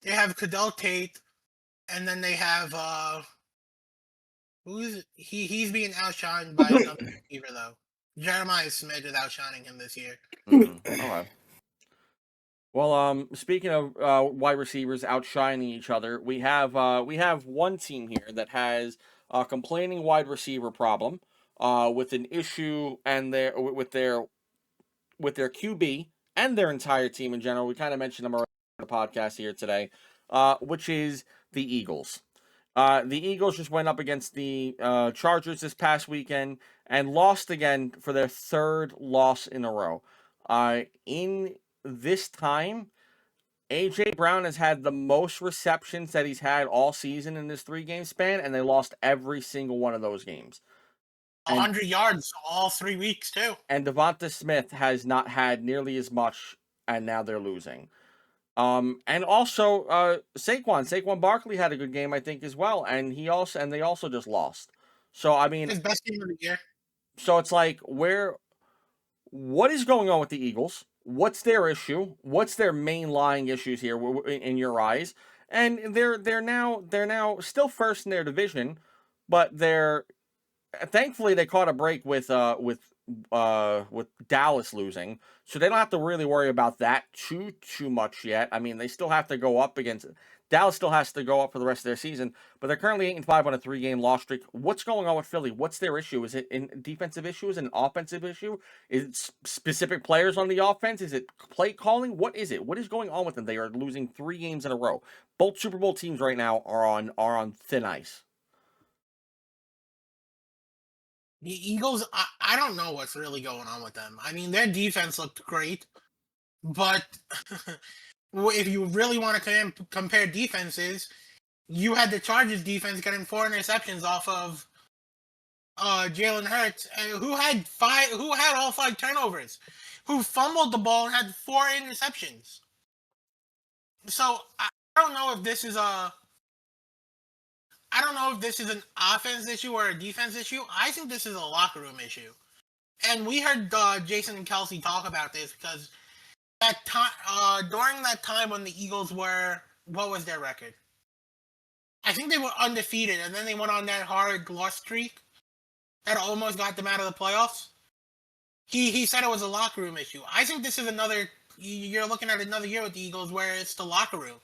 They have Cadell Tate, and then they have he's being outshined by another receiver though. Jeremiah Smith is outshining him this year. Okay. Well, speaking of wide receivers outshining each other, we have one team here that has a complaining wide receiver problem, with an issue and with their QB and their entire team in general. We kind of mentioned them already on the podcast here today, which is the Eagles. The Eagles just went up against the Chargers this past weekend and lost again for their third loss in a row. In this time, AJ Brown has had the most receptions that he's had all season in this 3-game span, and they lost every single one of those games. 100 yards all 3 weeks too. And Devonta Smith has not had nearly as much, and now they're losing. And also Saquon Barkley had a good game, I think, as well, and they also just lost. So I mean, His best game of the year. so it's like, what is going on with the Eagles? What's their issue? What's their main lying issues here in your eyes? And they're now still first in their division, but thankfully they caught a break with Dallas losing, so they don't have to really worry about that too much yet. I mean, they still have to go up against Dallas. Still has to go up for the rest of their season, but they're currently 8-5 on a 3-game loss streak. What's going on with Philly? What's their issue? Is it a defensive issue? Is it an offensive issue? Is it specific players on the offense? Is it play calling? What is it? What is going on with them? They are losing 3 games in a row. Both Super Bowl teams right now are on thin ice. The Eagles, I don't know what's really going on with them. I mean, their defense looked great, but if you really want to compare defenses, you had the Chargers defense getting 4 interceptions off of Jalen Hurts, who had all 5 turnovers, who fumbled the ball and had 4 interceptions. So I don't know if this is an offense issue or a defense issue. I think this is a locker room issue. And we heard Jason and Kelsey talk about this because during that time when the Eagles were, what was their record? I think they were undefeated, and then they went on that hard loss streak that almost got them out of the playoffs. He said it was a locker room issue. I think this is you're looking at another year with the Eagles where it's the locker room.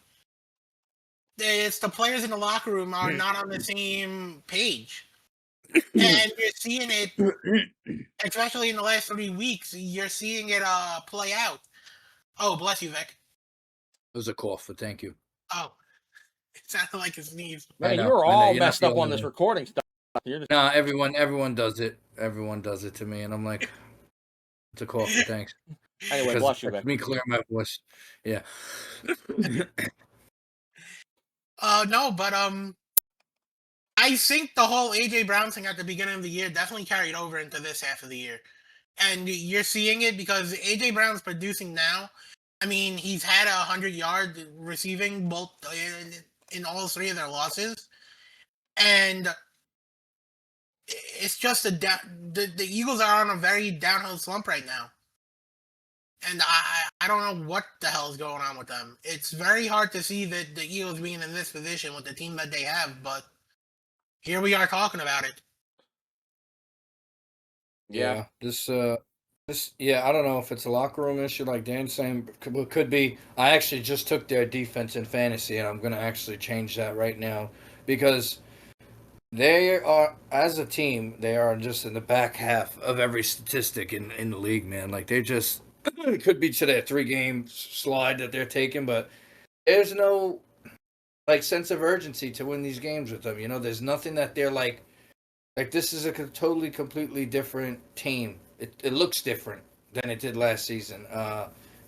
It's the players in the locker room are not on the same page. And you're seeing it, especially in the last 3 weeks, you're seeing it play out. Oh, bless you, Vic. It was a cough, but thank you. Oh, it sounded like a sneeze. Man, you were all messed up on this recording stuff. No, everyone does it. Everyone does it to me, and I'm like, it's a cough, but thanks. Anyway, bless you, Vic. Me clear my voice. Yeah. No, but I think the whole AJ Brown thing at the beginning of the year definitely carried over into this half of the year. And you're seeing it because AJ Brown's producing now. I mean, he's had 100-yard receiving both in all 3 of their losses. And it's just the Eagles are on a very downhill slump right now. And I don't know what the hell is going on with them. It's very hard to see that the Eagles being in this position with the team that they have, but here we are talking about it. Yeah. This I don't know if it's a locker room issue like Dan's saying. Could be. I actually just took their defense in fantasy, and I'm going to actually change that right now because they are, as a team, they are just in the back half of every statistic in the league, man. Like, they're just, it could be to their 3-game slide that they're taking, but there's no, like, sense of urgency to win these games with them. You know, there's nothing that they're like this is a totally, completely different team. It looks different than it did last season.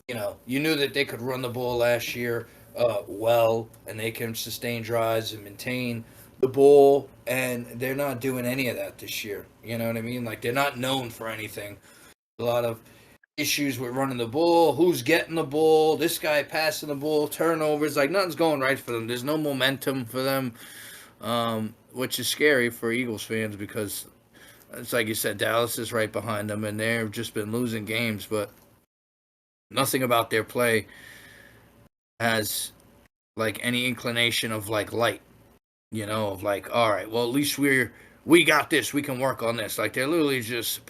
You know, you knew that they could run the ball last year well, and they can sustain drives and maintain the ball, and they're not doing any of that this year. You know what I mean? Like, they're not known for anything. A lot of issues with running the ball, who's getting the ball, this guy passing the ball, turnovers, like nothing's going right for them. There's no momentum for them, which is scary for Eagles fans because it's like you said, Dallas is right behind them, and they've just been losing games, but nothing about their play has like any inclination of like light, of like, all right, well, at least we got this, we can work on this. Like they're literally just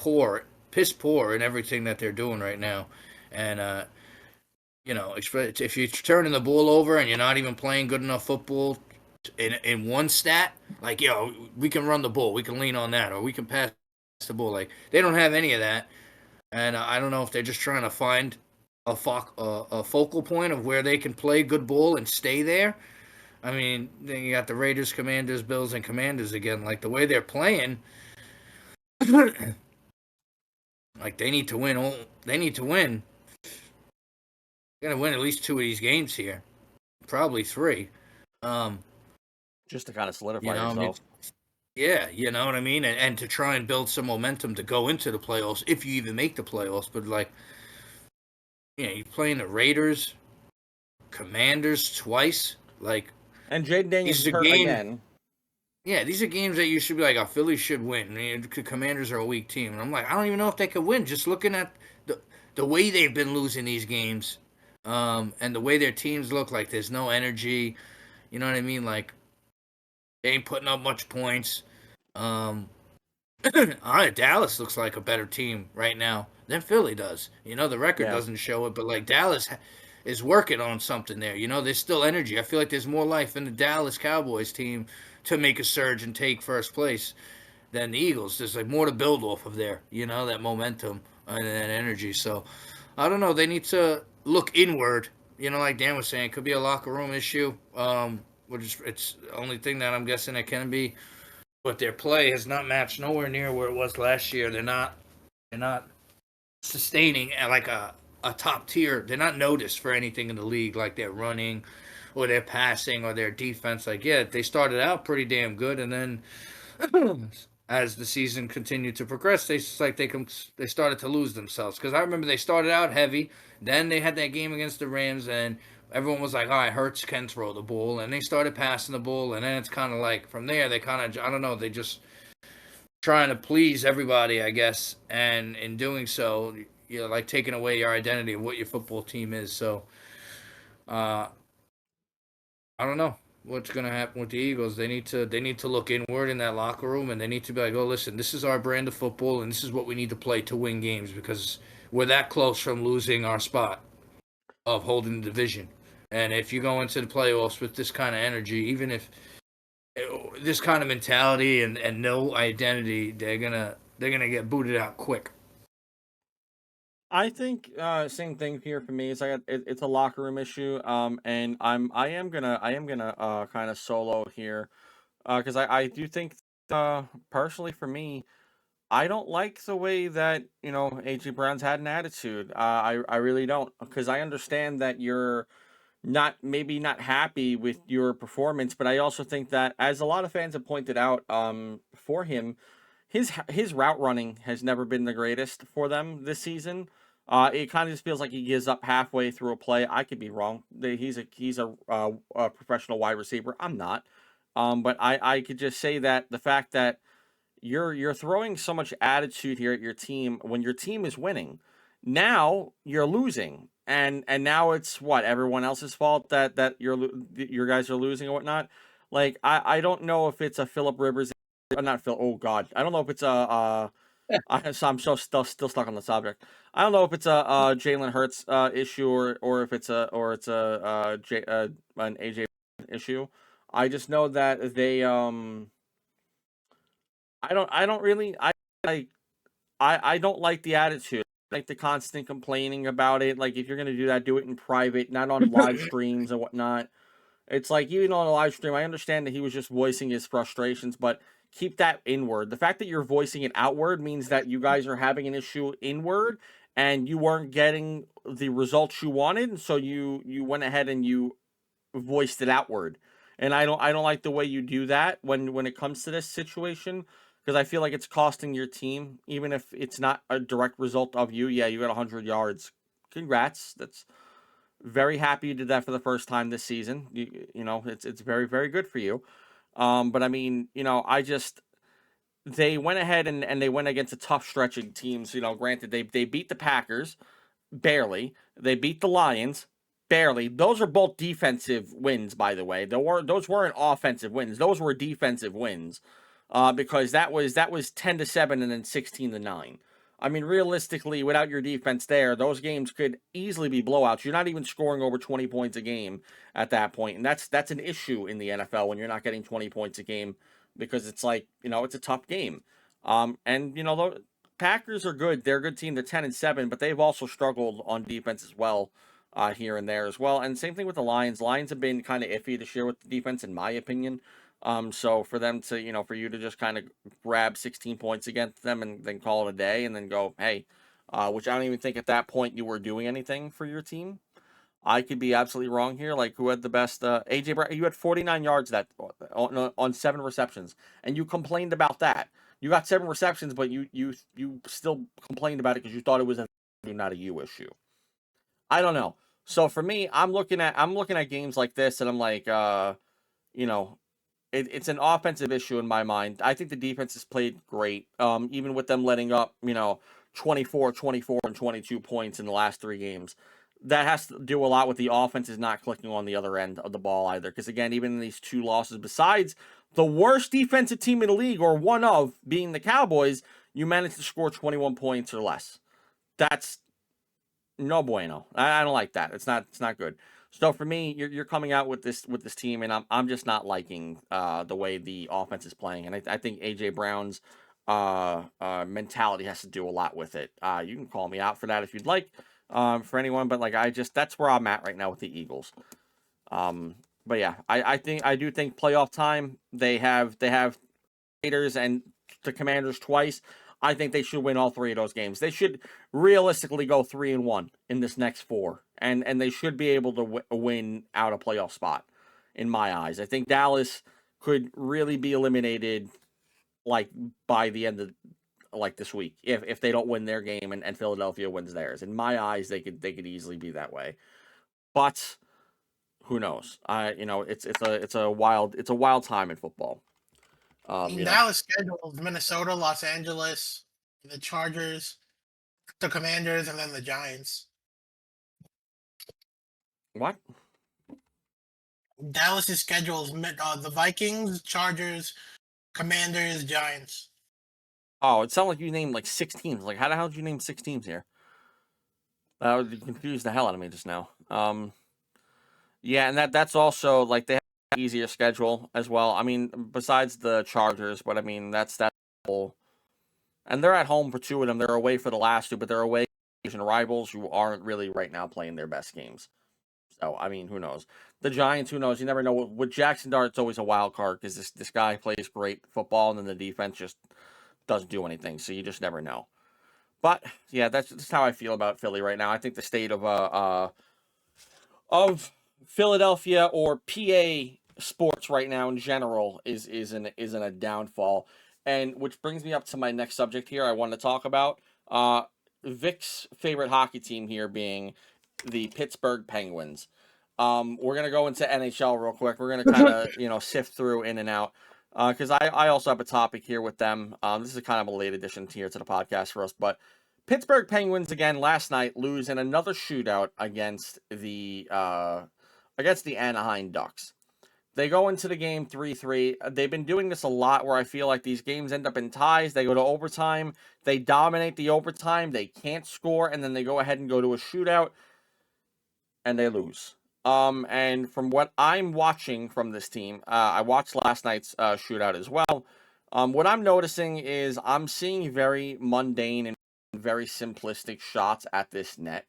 piss poor in everything that they're doing right now. And if you're turning the ball over and you're not even playing good enough football in one stat, like, we can run the ball, we can lean on that, or we can pass the ball. Like they don't have any of that, and I don't know if they're just trying to find a focal point of where they can play good ball and stay there. I mean, then you got the Raiders, Commanders, Bills, and Commanders again. Like the way they're playing, like they need to win. They need to win. They're gonna win at least 2 of these games here, probably 3. Just to kind of solidify I mean, yourself. yeah, you know what I mean, and to try and build some momentum to go into the playoffs if you even make the playoffs. But like, you're playing the Raiders, Commanders twice, like. And Jaden Daniels is These are hurt games, again. yeah, these are games that you should be like, oh, Philly should win. I mean, the Commanders are a weak team. And I'm like, I don't even know if they could win. Just looking at the way they've been losing these games, and the way their teams look, like there's no energy. You know what I mean? Like, they ain't putting up much points. Dallas looks like a better team right now than Philly does. The record doesn't show it, but like Dallas is working on something there. There's still energy. I feel like there's more life in the Dallas Cowboys team to make a surge and take first place than the Eagles. There's like more to build off of there, that momentum and that energy. So I don't know. They need to look inward. Like Dan was saying, it could be a locker room issue. It's the only thing that I'm guessing it can be. But their play has not matched nowhere near where it was last year. They're not sustaining at like a top tier. They're not noticed for anything in the league, like their running or their passing or their defense. Like, yeah, they started out pretty damn good, and then as the season continued to progress, they started to lose themselves. Because I remember they started out heavy, then they had that game against the Rams, and everyone was like, all right, Hurts can throw the ball, and they started passing the ball, and then it's kind of like from there they kind of, I don't know, they just trying to please everybody, I guess, and in doing so, like taking away your identity of what your football team is. So, I don't know what's gonna happen with the Eagles. They need to look inward in that locker room, and they need to be like, oh, listen, this is our brand of football, and this is what we need to play to win games because we're that close from losing our spot of holding the division. And if you go into the playoffs with this kind of energy, even if this kind of mentality and no identity, they're gonna get booted out quick. I think same thing here for me. It's a locker room issue. And I am gonna kind of solo here, because I do think personally for me, I don't like the way that AJ Brown's had an attitude. I really don't, because I understand that you're maybe not happy with your performance, but I also think that, as a lot of fans have pointed out, for him, his route running has never been the greatest for them this season. It kind of just feels like he gives up halfway through a play. I could be wrong. He's a professional wide receiver. I'm not. But I could just say that the fact that you're throwing so much attitude here at your team when your team is winning. Now you're losing, and now it's what, everyone else's fault that your guys are losing or whatnot. Like, I don't know if it's a Phillip Rivers, not Phil. Oh God, I don't know if it's I'm still stuck on the subject. I don't know if it's a Jalen Hurts issue, or if it's an AJ issue. I just know that they I don't really I I don't like the attitude. Like the constant complaining about it. Like, if you're gonna do that, do it in private, not on live streams and whatnot. It's like, even on a live stream, I understand that he was just voicing his frustrations, but keep that inward. The fact that you're voicing it outward means that you guys are having an issue inward, and you weren't getting the results you wanted, and so you went ahead and you voiced it outward. And I don't like the way you do that when it comes to this situation, because I feel like it's costing your team, even if it's not a direct result of you. Yeah, you got 100 yards. Congrats. That's very happy you did that for the first time this season. It's very, very good for you. But I mean, they went ahead and they went against a tough stretching teams. Granted, they beat the Packers barely. They beat the Lions. Barely. Those are both defensive wins, by the way. Those weren't offensive wins. Those were defensive wins, because that was 10-7 and then 16-9. I mean, realistically, without your defense there, those games could easily be blowouts. You're not even scoring over 20 points a game at that point, and that's an issue in the NFL when you're not getting 20 points a game, because it's like, it's a tough game. And the Packers are good. They're a good team. They're 10-7, but they've also struggled on defense as well, here and there as well. And same thing with the Lions. Lions have been kind of iffy this year with the defense, in my opinion. So for them to, for you to just kind of grab 16 points against them and then call it a day and then go, hey, which I don't even think at that point you were doing anything for your team. I could be absolutely wrong here. Like, who had the best? AJ Brown, you had 49 yards on 7 receptions, and you complained about that. You got 7 receptions, but you still complained about it because you thought it was not a you issue. I don't know. So for me, I'm looking at games like this, and I'm like, it's an offensive issue in my mind. I think the defense has played great, even with them letting up, 24, 24, and 22 points in the last 3 games. That has to do a lot with the offense is not clicking on the other end of the ball either. Because again, even in these 2 losses, besides the worst defensive team in the league, or one of, being the Cowboys, you managed to score 21 points or less. That's no bueno. I don't like that. It's not good. So for me, you're coming out with this team, and I'm just not liking the way the offense is playing, and I think AJ Brown's mentality has to do a lot with it. You can call me out for that if you'd like, for anyone, but like that's where I'm at right now with the Eagles. But yeah, I do think playoff time they have Raiders and the Commanders twice. I think they should win all 3 of those games. They should realistically go 3-1 in this next 4, and they should be able to win out a playoff spot. In my eyes, I think Dallas could really be eliminated, like by the end of like this week, if they don't win their game and Philadelphia wins theirs. In my eyes, they could easily be that way, but who knows? It's a wild time in football. Dallas scheduled Minnesota, Los Angeles, the Chargers, the Commanders, and then the Giants. What? Dallas' schedule is the Vikings, Chargers, Commanders, Giants. Oh, it sounded like you named like 6 teams. Like, how the hell did you name 6 teams here? That would confuse the hell out of me just now. Yeah, and that's also like they have an easier schedule as well. I mean, besides the Chargers, but I mean that's whole. And they're at home for 2 of them. They're away for the last 2, but they're away division rivals who aren't really right now playing their best games. So I mean, who knows? The Giants, who knows? You never know. With Jackson Dart, it's always a wild card because this guy plays great football, and then the defense just doesn't do anything. So you just never know. But yeah, that's how I feel about Philly right now. I think the state of Philadelphia or PA sports right now in general is in a downfall. And which brings me up to my next subject here I want to talk about. Vic's favorite hockey team here being the Pittsburgh Penguins. We're gonna go into NHL real quick. We're gonna kind of sift through in and out. Because I also have a topic here with them. This is kind of a late addition here to the podcast for us, but Pittsburgh Penguins again last night lose in another shootout against the Anaheim Ducks. They go into the game 3-3. They've been doing this a lot where I feel like these games end up in ties. They go to overtime. They dominate the overtime. They can't score, and then they go ahead and go to a shootout, and they lose. And from what I'm watching from this team, I watched last night's shootout as well. What I'm noticing is I'm seeing very mundane and very simplistic shots at this net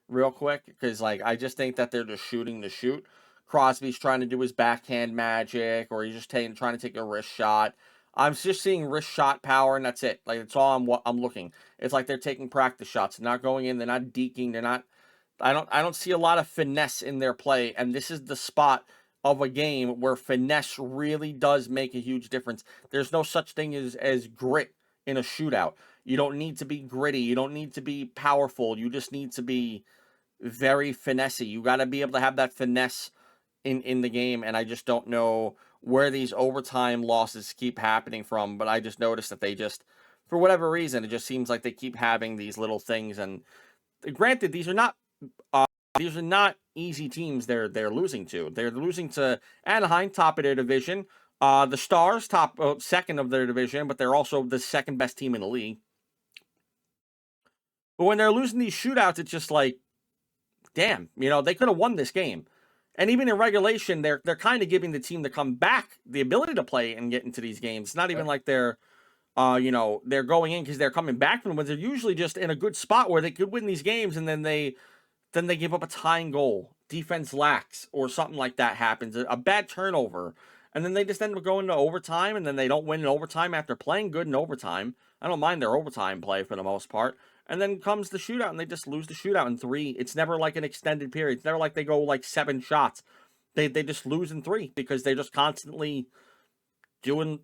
real quick, because like I just think that they're just shooting to shoot. Crosby's trying to do his backhand magic, or he's just trying to take a wrist shot. I'm just seeing wrist shot power, and that's it. Like, that's all I'm looking. It's like they're taking practice shots. They're not going in. They're not deking. They're not. I don't see a lot of finesse in their play, and this is the spot of a game where finesse really does make a huge difference. There's no such thing as grit in a shootout. You don't need to be gritty. You don't need to be powerful. You just need to be very finessey. You got to be able to have that finesse in the game, and I just don't know where these overtime losses keep happening from, but I just noticed that they just, for whatever reason, it just seems like they keep having these little things, and granted, these are not these are not easy teams they're losing to. They're losing to Anaheim, top of their division. The Stars, second of their division, but they're also the second best team in the league. But when they're losing these shootouts, it's just like, damn, they could have won this game. And even in regulation, they're kind of giving the team to come back the ability to play and get into these games. It's not even like they're going in because they're coming back from wins. They're usually just in a good spot where they could win these games, and then they give up a tying goal. Defense lacks, or something like that happens. A bad turnover. And then they just end up going to overtime, and then they don't win in overtime after playing good in overtime. I don't mind their overtime play for the most part. And then comes the shootout, and they just lose the shootout in 3. It's never like an extended period. It's never like they go like 7 shots. They just lose in 3 because they're just constantly doing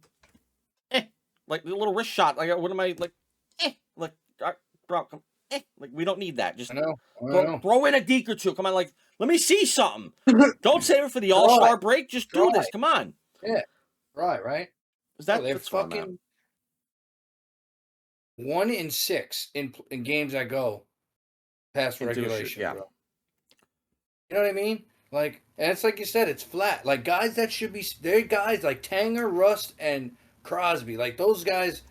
like a little wrist shot. Like, what am I like? Bro, come. Like, we don't need that. Just I know. throw in a deke or two. Come on, like, let me see something. Don't save it for the All-Star break. Just do this. Come on. Yeah. Right. Is that they're fucking 1-6 in games that go past regulation, yeah. bro. You know what I mean? Like, and it's like you said, it's flat. Like, guys that should be, they're guys like Tanger, Rust, and Crosby. Like, those guys,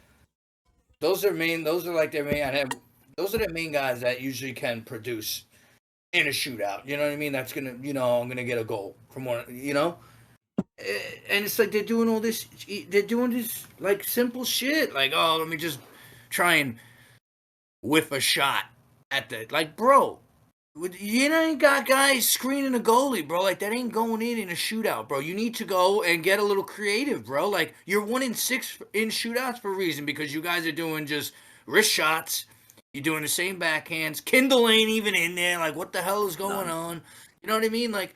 those are like their main. Those are the main guys that usually can produce in a shootout. You know what I mean? That's gonna, I'm gonna get a goal from one. And it's like they're doing all this. They're doing this like simple shit. Like, oh, let me just try and whiff a shot at the bro. You ain't got guys screening a goalie, bro. Like, that ain't going in a shootout, bro. You need to go and get a little creative, bro. Like, you're 1-6 in shootouts for a reason, because you guys are doing just wrist shots. You're doing the same backhands. Kindle ain't even in there. Like, what the hell is going on? You know what I mean? Like,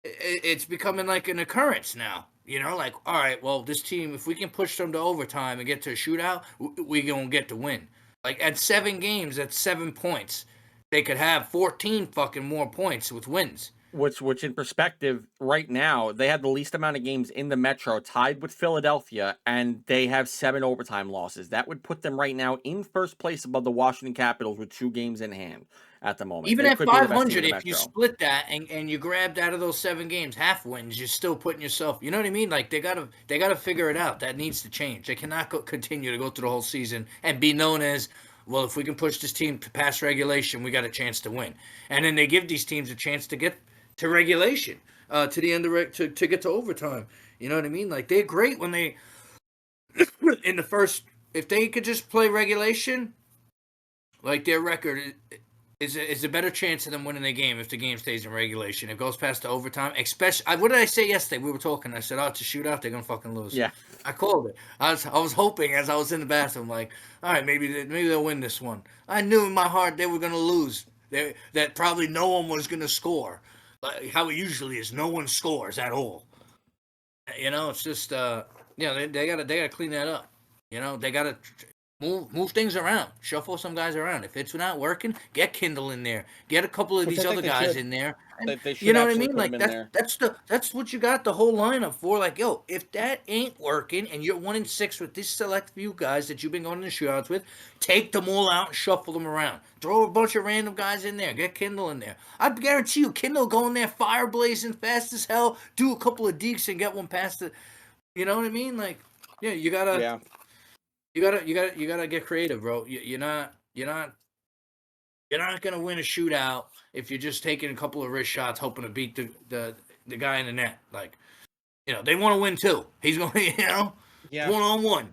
it's becoming like an occurrence now. Like, all right, well, this team, if we can push them to overtime and get to a shootout, we're going to get to win. Like, at 7 games, that's 7 points. They could have 14 fucking more points with wins. Which in perspective, right now, they have the least amount of games in the Metro, tied with Philadelphia, and they have 7 overtime losses. That would put them right now in first place above the Washington Capitals with 2 games in hand at the moment. Even at 500, if you split that and you grabbed out of those 7 games half wins, you're still putting yourself. You know what I mean? Like, they gotta figure it out. That needs to change. They cannot continue to go through the whole season and be known as, well, if we can push this team past regulation, we got a chance to win. And then they give these teams a chance to get to regulation, to the end of to get to overtime. You know what I mean? Like, they're great when they in the first. If they could just play regulation, like, their record is a better chance of them winning the game if the game stays in regulation. It goes past the overtime. Especially, what did I say yesterday? We were talking. I said, "Oh, it's a shootout. They're gonna fucking lose." Yeah, I called it. I was hoping as I was in the bathroom, like, all right, maybe they'll win this one. I knew in my heart they were gonna lose. That probably no one was gonna score. Like how it usually is, no one scores at all. It's just they gotta clean that up. They gotta move things around, shuffle some guys around. If it's not working, get Kindle in there, get a couple of these other guys in there. You know what I mean? Like, that's what you got the whole lineup for. Like, yo, if that ain't working and you're 1-6 with this select few guys that you've been going to the shootouts with, take them all out and shuffle them around. Throw a bunch of random guys in there. Get Kindle in there. I guarantee you, Kindle go in there fire blazing fast as hell. Do a couple of dekes and get one past the. You know what I mean? Like, yeah, you gotta. Yeah. You gotta get creative, bro. You're not gonna win a shootout if you're just taking a couple of wrist shots, hoping to beat the guy in the net. Like, they want to win too. He's going, yeah, 1-on-1.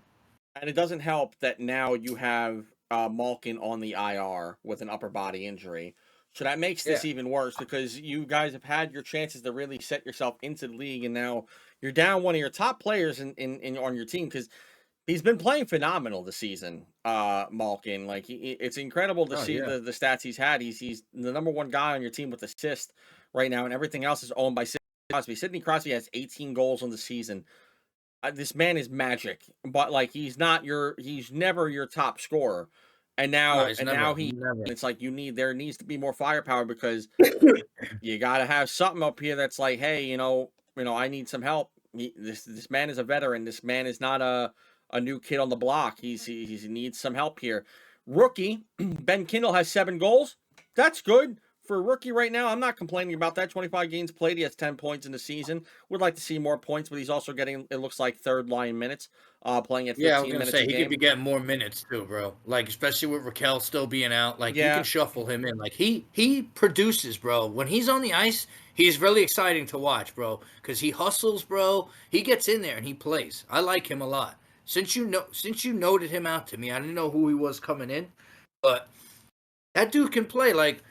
And it doesn't help that now you have Malkin on the IR with an upper body injury. So that makes this even worse, because you guys have had your chances to really set yourself into the league, and now you're down one of your top players in on your team, because he's been playing phenomenal this season, Malkin. Like, it's incredible to see the stats he's had. He's the number 1 guy on your team with assists right now, and everything else is owned by Sidney Crosby. Sidney Crosby has 18 goals on the season. This man is magic, but like, he's never your top scorer. And now, it's like there needs to be more firepower, because you got to have something up here that's like, hey, I need some help. This man is a veteran. This man is not a new kid on the block. He needs some help here. Rookie Ben Kindle has 7 goals. That's good for a rookie right now, I'm not complaining about that. 25 games played, he has 10 points in the season. Would like to see more points, but he's also getting, it looks like, third line minutes, playing at Yeah, I was 15 gonna minutes say a he could be game. getting more minutes too, bro. Like especially with Raquel still being out, like you can Yeah, shuffle him in. Like he produces, bro. When he's on the ice, he's really exciting to watch, bro. Because he hustles, bro. He gets in there and he plays. I like him a lot. Since you noted him out to me, I didn't know who he was coming in, but that dude can play. Like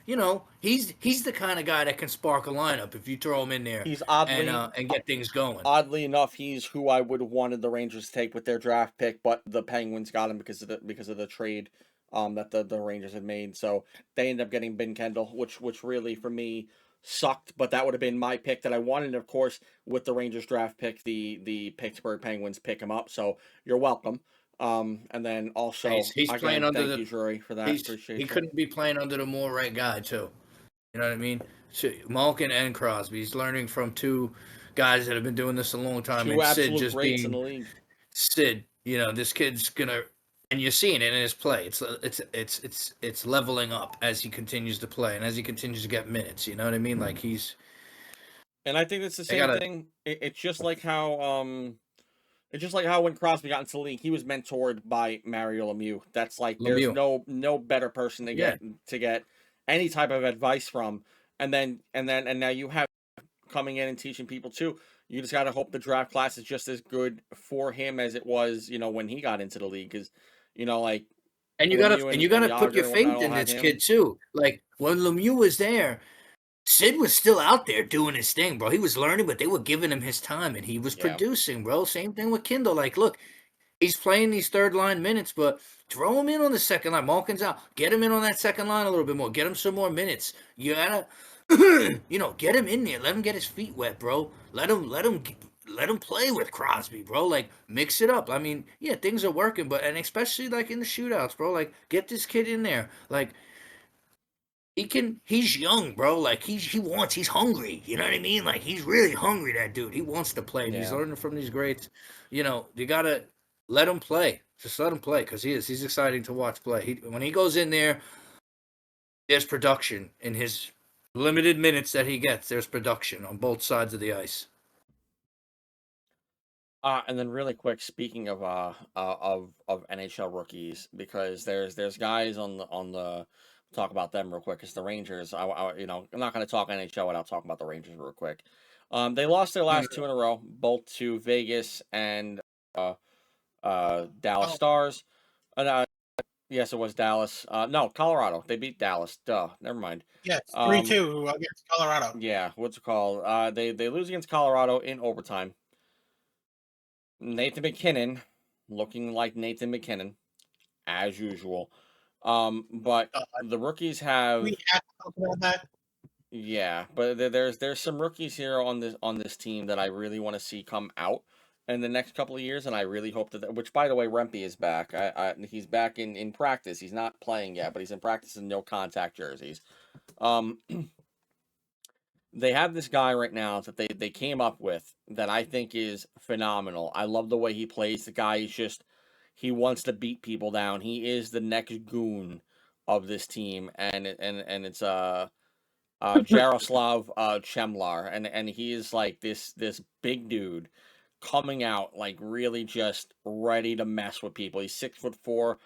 he's the kind of guy that can spark a lineup if you throw him in there he's oddly and get things going. oddly enough, he's who I would have wanted the Rangers to take with their draft pick, but the Penguins got him because of the trade that the Rangers had made. So they ended up getting Ben Kendall, which really for me sucked, but that would have been my pick that I wanted. And of course, with the Rangers draft pick, the Pittsburgh Penguins pick him up. So you're welcome. And then also He's playing again, under thank the you, Drury, for that. he Appreciate you. couldn't be playing under the more right guy too. You know what I mean? So, Malkin and Crosby. He's learning from two guys that have been doing this a long time, Two and Sid absolute just greats in being the league. Sid. You know, this kid's gonna, and you're seeing it in his play. It's leveling up as he continues to play and as he continues to get minutes. You know what I mean? Like And I think it's the they same gotta thing. It's just like how when Crosby got into the league, he was mentored by Mario Lemieux. That's like there's Lemieux. no better person Yeah, to get any type of advice from. And now you have coming in and teaching people too. You just got to hope the draft class is just as good for him as it was, when he got into the league. Because, like Lemieux and you and gotta put Yager your and whatnot faith all in had this him. kid too. Like when Lemieux was there, Sid was still out there doing his thing, bro. He was learning, but they were giving him his time, and he was Yeah, producing, bro. Same thing with Kindle. Like, look, he's playing these third line minutes, but throw him in on the second line. Malkin's out. Get him in on that second line a little bit more. Get him some more minutes. You gotta, get him in there. Let him get his feet wet, bro. Let him play with Crosby, bro. Like, mix it up. I mean, yeah, things are working, but and especially like in the shootouts, bro. Like, get this kid in there. Like, he's young, bro. Like he's hungry. You know what I mean? Like he's really hungry, that dude. He wants to play and he's yeah. learning from these greats. You gotta let him play. Just let him play because he's exciting to watch play. When he goes in there, there's production in his limited minutes that he gets. There's production on both sides of the ice. And then really quick, speaking of NHL rookies, because there's guys on the talk about them real quick. Because the Rangers, I'm not going to talk NHL without talking about the Rangers real quick. They lost their last two in a row, both to Vegas and Dallas Oh, Stars. Yes, it was Dallas. No, Colorado. They beat Dallas. Duh. Never mind. yes, Um, 3-2 against Colorado. yeah. What's it called? They lose against Colorado in overtime. Nathan McKinnon, looking like Nathan McKinnon as usual. But Uh, the rookies have, we have to talk about that. yeah, but there's some rookies here on this team that I really want to see come out in the next couple of years, and I really hope that. Which, by the way, Rempe is back. He's back in practice. He's not playing yet, but he's in practice in no contact jerseys. Um, they have this guy right now that they came up with that I think is phenomenal. I love the way he plays. The guy is just he wants to beat people down. He is the next goon of this team, and it's Jaroslav Chemlar, and he is like this big dude coming out like really just ready to mess with people. He's 6'4",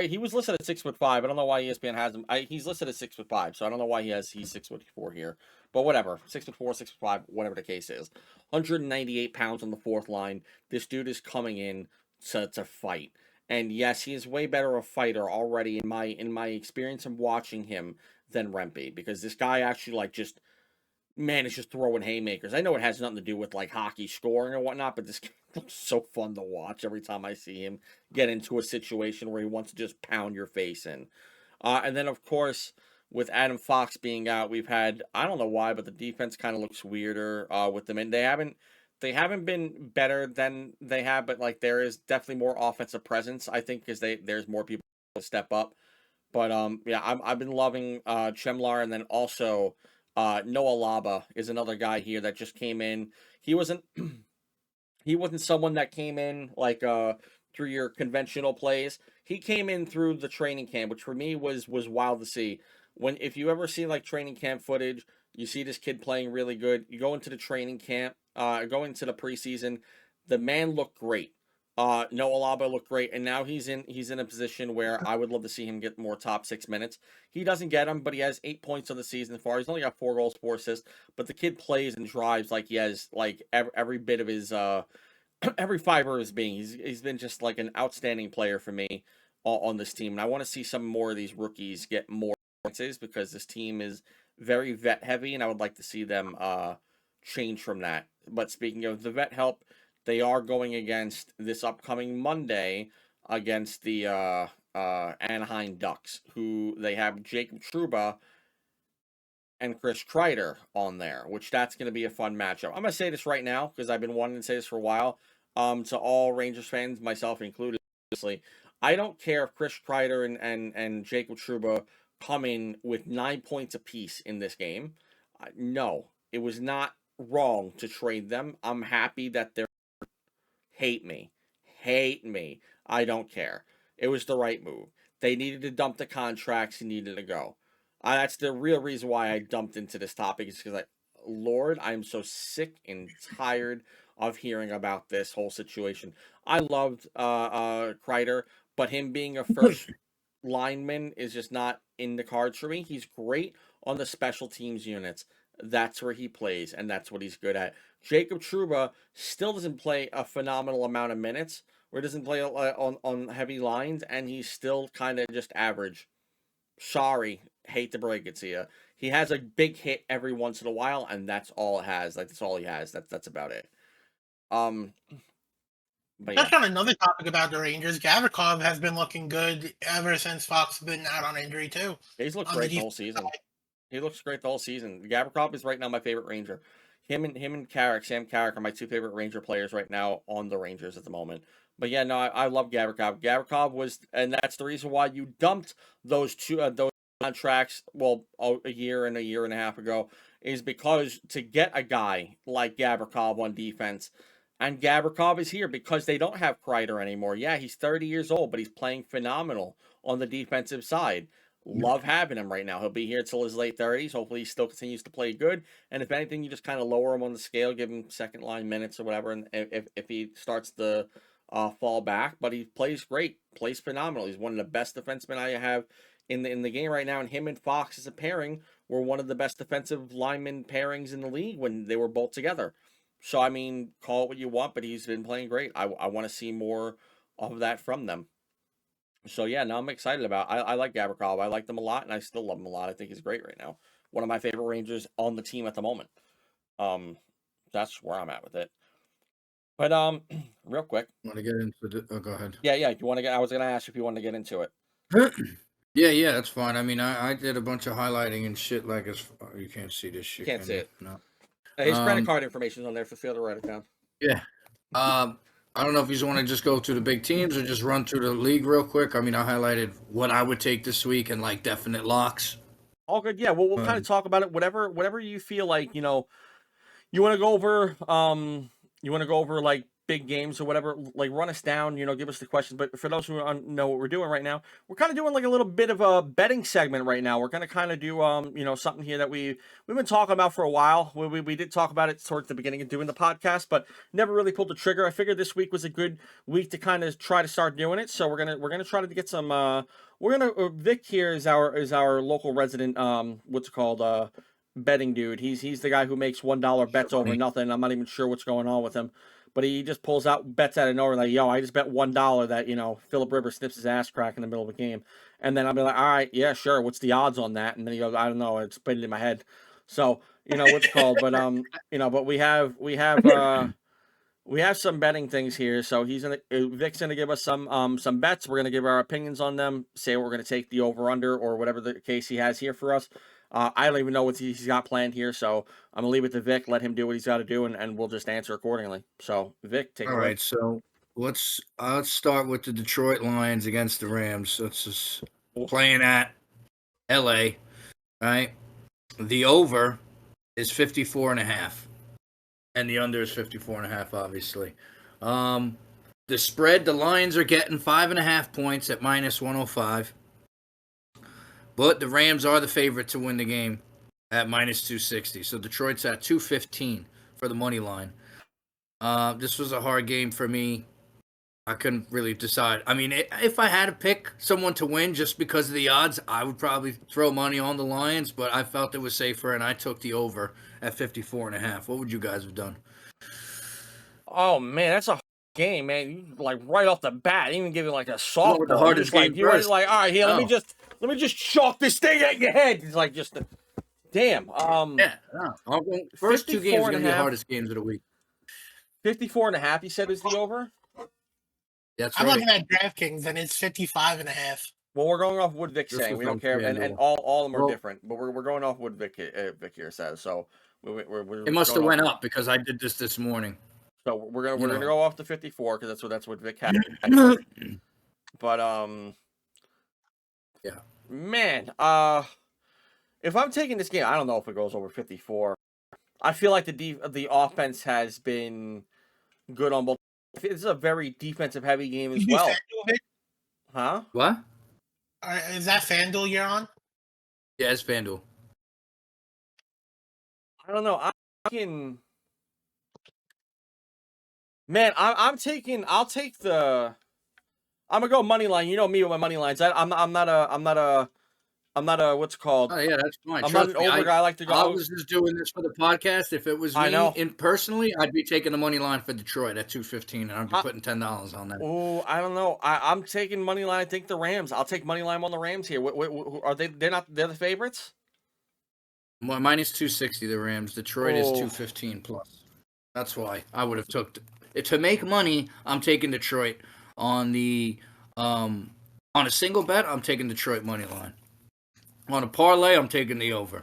he was listed at 6'5". I don't know why ESPN has him. He's listed at 6'5", so I don't know why he's 6'4" here. But whatever, 6'4", 6'5", whatever the case is. 198 pounds on the fourth line. This dude is coming in to fight. And yes, he is way better a fighter already in my experience of watching him than Rempe, because this guy actually like just man is just throwing haymakers. I know it has nothing to do with like hockey scoring or whatnot, but this looks so fun to watch every time I see him get into a situation where he wants to just pound your face in. And then of course with Adam Fox being out, we've had I don't know why, but the defense kind of looks weirder with them, and they haven't been better than they have, but like there is definitely more offensive presence. I think because there's more people to step up. But yeah, I've been loving Chemlar, and then also Noah Laba is another guy here that just came in. He wasn't he wasn't someone that came in like through your conventional plays. he came in through the training camp, which for me was wild to see. If you ever see like training camp footage, you see this kid playing really good. You go into the training camp, go into the preseason, the man looked great. Noah Alaba looked great, and now he's in a position where I would love to see him get more top 6 minutes. He doesn't get them, but he has 8 points on the season so far. He's only got 4 goals, 4 assists, but the kid plays and drives like he has like every bit of his every fiber of his being. He's been just like an outstanding player for me on this team, and I want to see some more of these rookies get more chances because this team is very vet heavy, and I would like to see them change from that. But speaking of the vet help, they are going against this upcoming Monday against the Anaheim Ducks, who they have Jacob Trouba and Chris Kreider on there, which that's going to be a fun matchup. I'm going to say this right now because I've been wanting to say this for a while. To all Rangers fans, myself included, obviously, I don't care if Chris Kreider and Jacob Trouba come in with 9 points apiece in this game. No, it was not wrong to trade them. I'm happy that they're hate me. I don't care. It was the right move. They needed to dump the contracts and needed to go. That's the real reason why I dumped into this topic is because, Lord, I'm so sick and tired of hearing about this whole situation. I loved Kreider, but him being a first lineman is just not in the cards for me. He's great on the special teams units. That's where he plays, and that's what he's good at. Jacob Trouba still doesn't play a phenomenal amount of minutes, or doesn't play on heavy lines, and he's still kind of just average. Sorry, hate to break it to you. He has a big hit every once in a while, and that's all it has. Like that's all he has. That's about it. But yeah, Touch on another topic about the Rangers. Gavrikov has been looking good ever since Fox has been out on injury too. he's looked On great the the whole season. He looks great the whole season. Gavrikov is right now my favorite Ranger. Him and Carrick, Sam Carrick are my 2 favorite Ranger players right now on the Rangers at the moment. But yeah, no, I love Gavrikov. Gavrikov was, and that's the reason why you dumped those those contracts. Well, a year and a half ago, is because to get a guy like Gavrikov on defense, and Gavrikov is here because they don't have Kreider anymore. Yeah, he's 30 years old, but he's playing phenomenal on the defensive side. Love having him right now. He'll be here till his late 30s. Hopefully, he still continues to play good. And if anything, you just kind of lower him on the scale, give him second line minutes or whatever. And if he starts to fall back, but he plays great, plays phenomenal. He's one of the best defensemen I have in the game right now. And him and Fox as a pairing were one of the best defensive lineman pairings in the league when they were both together. So I mean, call it what you want, but he's been playing great. I want to see more of that from them. So yeah, now I'm excited about. I like Gavrikov. I like them a lot, and I still love him a lot. I think he's great right now. One of my favorite Rangers on the team at the moment. That's where I'm at with it. But real quick. Want to get into the? Oh, go ahead. Yeah. You want to get? I was gonna ask if you wanted to get into it. Yeah, that's fine. I mean, I did a bunch of highlighting and shit. Like, you can't see this shit. Can't see it. No. His credit card information is on there. So feel to write it down. Yeah. I don't know if you want to just go through the big teams or just run through the league real quick. I mean, I highlighted what I would take this week and like definite locks. All good. Yeah. We'll kind of talk about it. Whatever you feel like. You want to go over. You want to go over like big games or whatever. Like run us down. Give us the questions. But for those who don't know what we're doing right now, we're kind of doing like a little bit of a betting segment right now. We're gonna kind of do something here that we've been talking about for a while. We did talk about it towards the beginning of doing the podcast, but never really pulled the trigger. I figured this week was a good week to kind of try to start doing it. So we're gonna try to get some. Vic here is our local resident. What's it called? Betting dude. He's the guy who makes $1 bets over nothing. I'm not even sure what's going on with him. But he just pulls out bets out of nowhere like, yo, I just bet $1 that, Phillip Rivers snips his ass crack in the middle of a game. And then I'll be like, all right, yeah, sure. What's the odds on that? And then he goes, I don't know. It's put it in my head. So, what's it called? But, but we have some betting things here. So Vic's going to give us some bets. We're going to give our opinions on them, say we're going to take the over under or whatever the case he has here for us. I don't even know what he's got planned here, so I'm going to leave it to Vic, let him do what he's got to do, and we'll just answer accordingly. So, Vic, take it away. All right, so let's start with the Detroit Lions against the Rams. Let's just playing at LA, right? The over is 54.5, and the under is 54.5, obviously. The spread, the Lions are getting 5.5 points at -105. But the Rams are the favorite to win the game at -260. So Detroit's at 215 for the money line. This was a hard game for me. I couldn't really decide. I mean, if I had to pick someone to win just because of the odds, I would probably throw money on the Lions, but I felt it was safer, and I took the over at 54.5. What would you guys have done? Oh man, that's a hard game, man. You like right off the bat, even give you like a with softball. the hardest game you went first. like, all right, here, let Oh. me just chalk this thing at your head. It's like just, damn. Yeah, first two 54 games are and going a to be the half. hardest games of the week. 54.5. You said is the over. That's I'm right. looking at DraftKings and it's 55.5. Well, we're going off what Vic's This saying. was We don't on care, and FanDuel. all of them are Well- different. But we're going off what Vic here says. So we're It must have going went off- up because I did this morning. So we're gonna You know. go off the 54 because that's what Vic had. But Yeah. man, if I'm taking this game, I don't know if it goes over 54. I feel like the offense has been good on both. This is a very defensive heavy game as You do well, FanDuel, Vic? huh? What? Is that FanDuel you're on? Yeah, it's FanDuel. I don't know. Man, I'll take the. I'm gonna go money line. You know me with my money lines. I'm not a what's it called. Oh, yeah, that's fine. I'm not Trust an me, over guy. I like to go. I was just doing this for the podcast. If it was I me, know. personally, I'd be taking the money line for Detroit at 215, and I'd be I- putting $10 on that. Oh, I don't know. I'm taking money line. I think the Rams. I'll take money line on the Rams here. What are they? They're the favorites. Well, minus 260, the Rams. Detroit is Oh. 215 plus. That's why I would have took to make money. I'm taking Detroit on the on a single bet. I'm taking Detroit money line. On a parlay, I'm taking the over.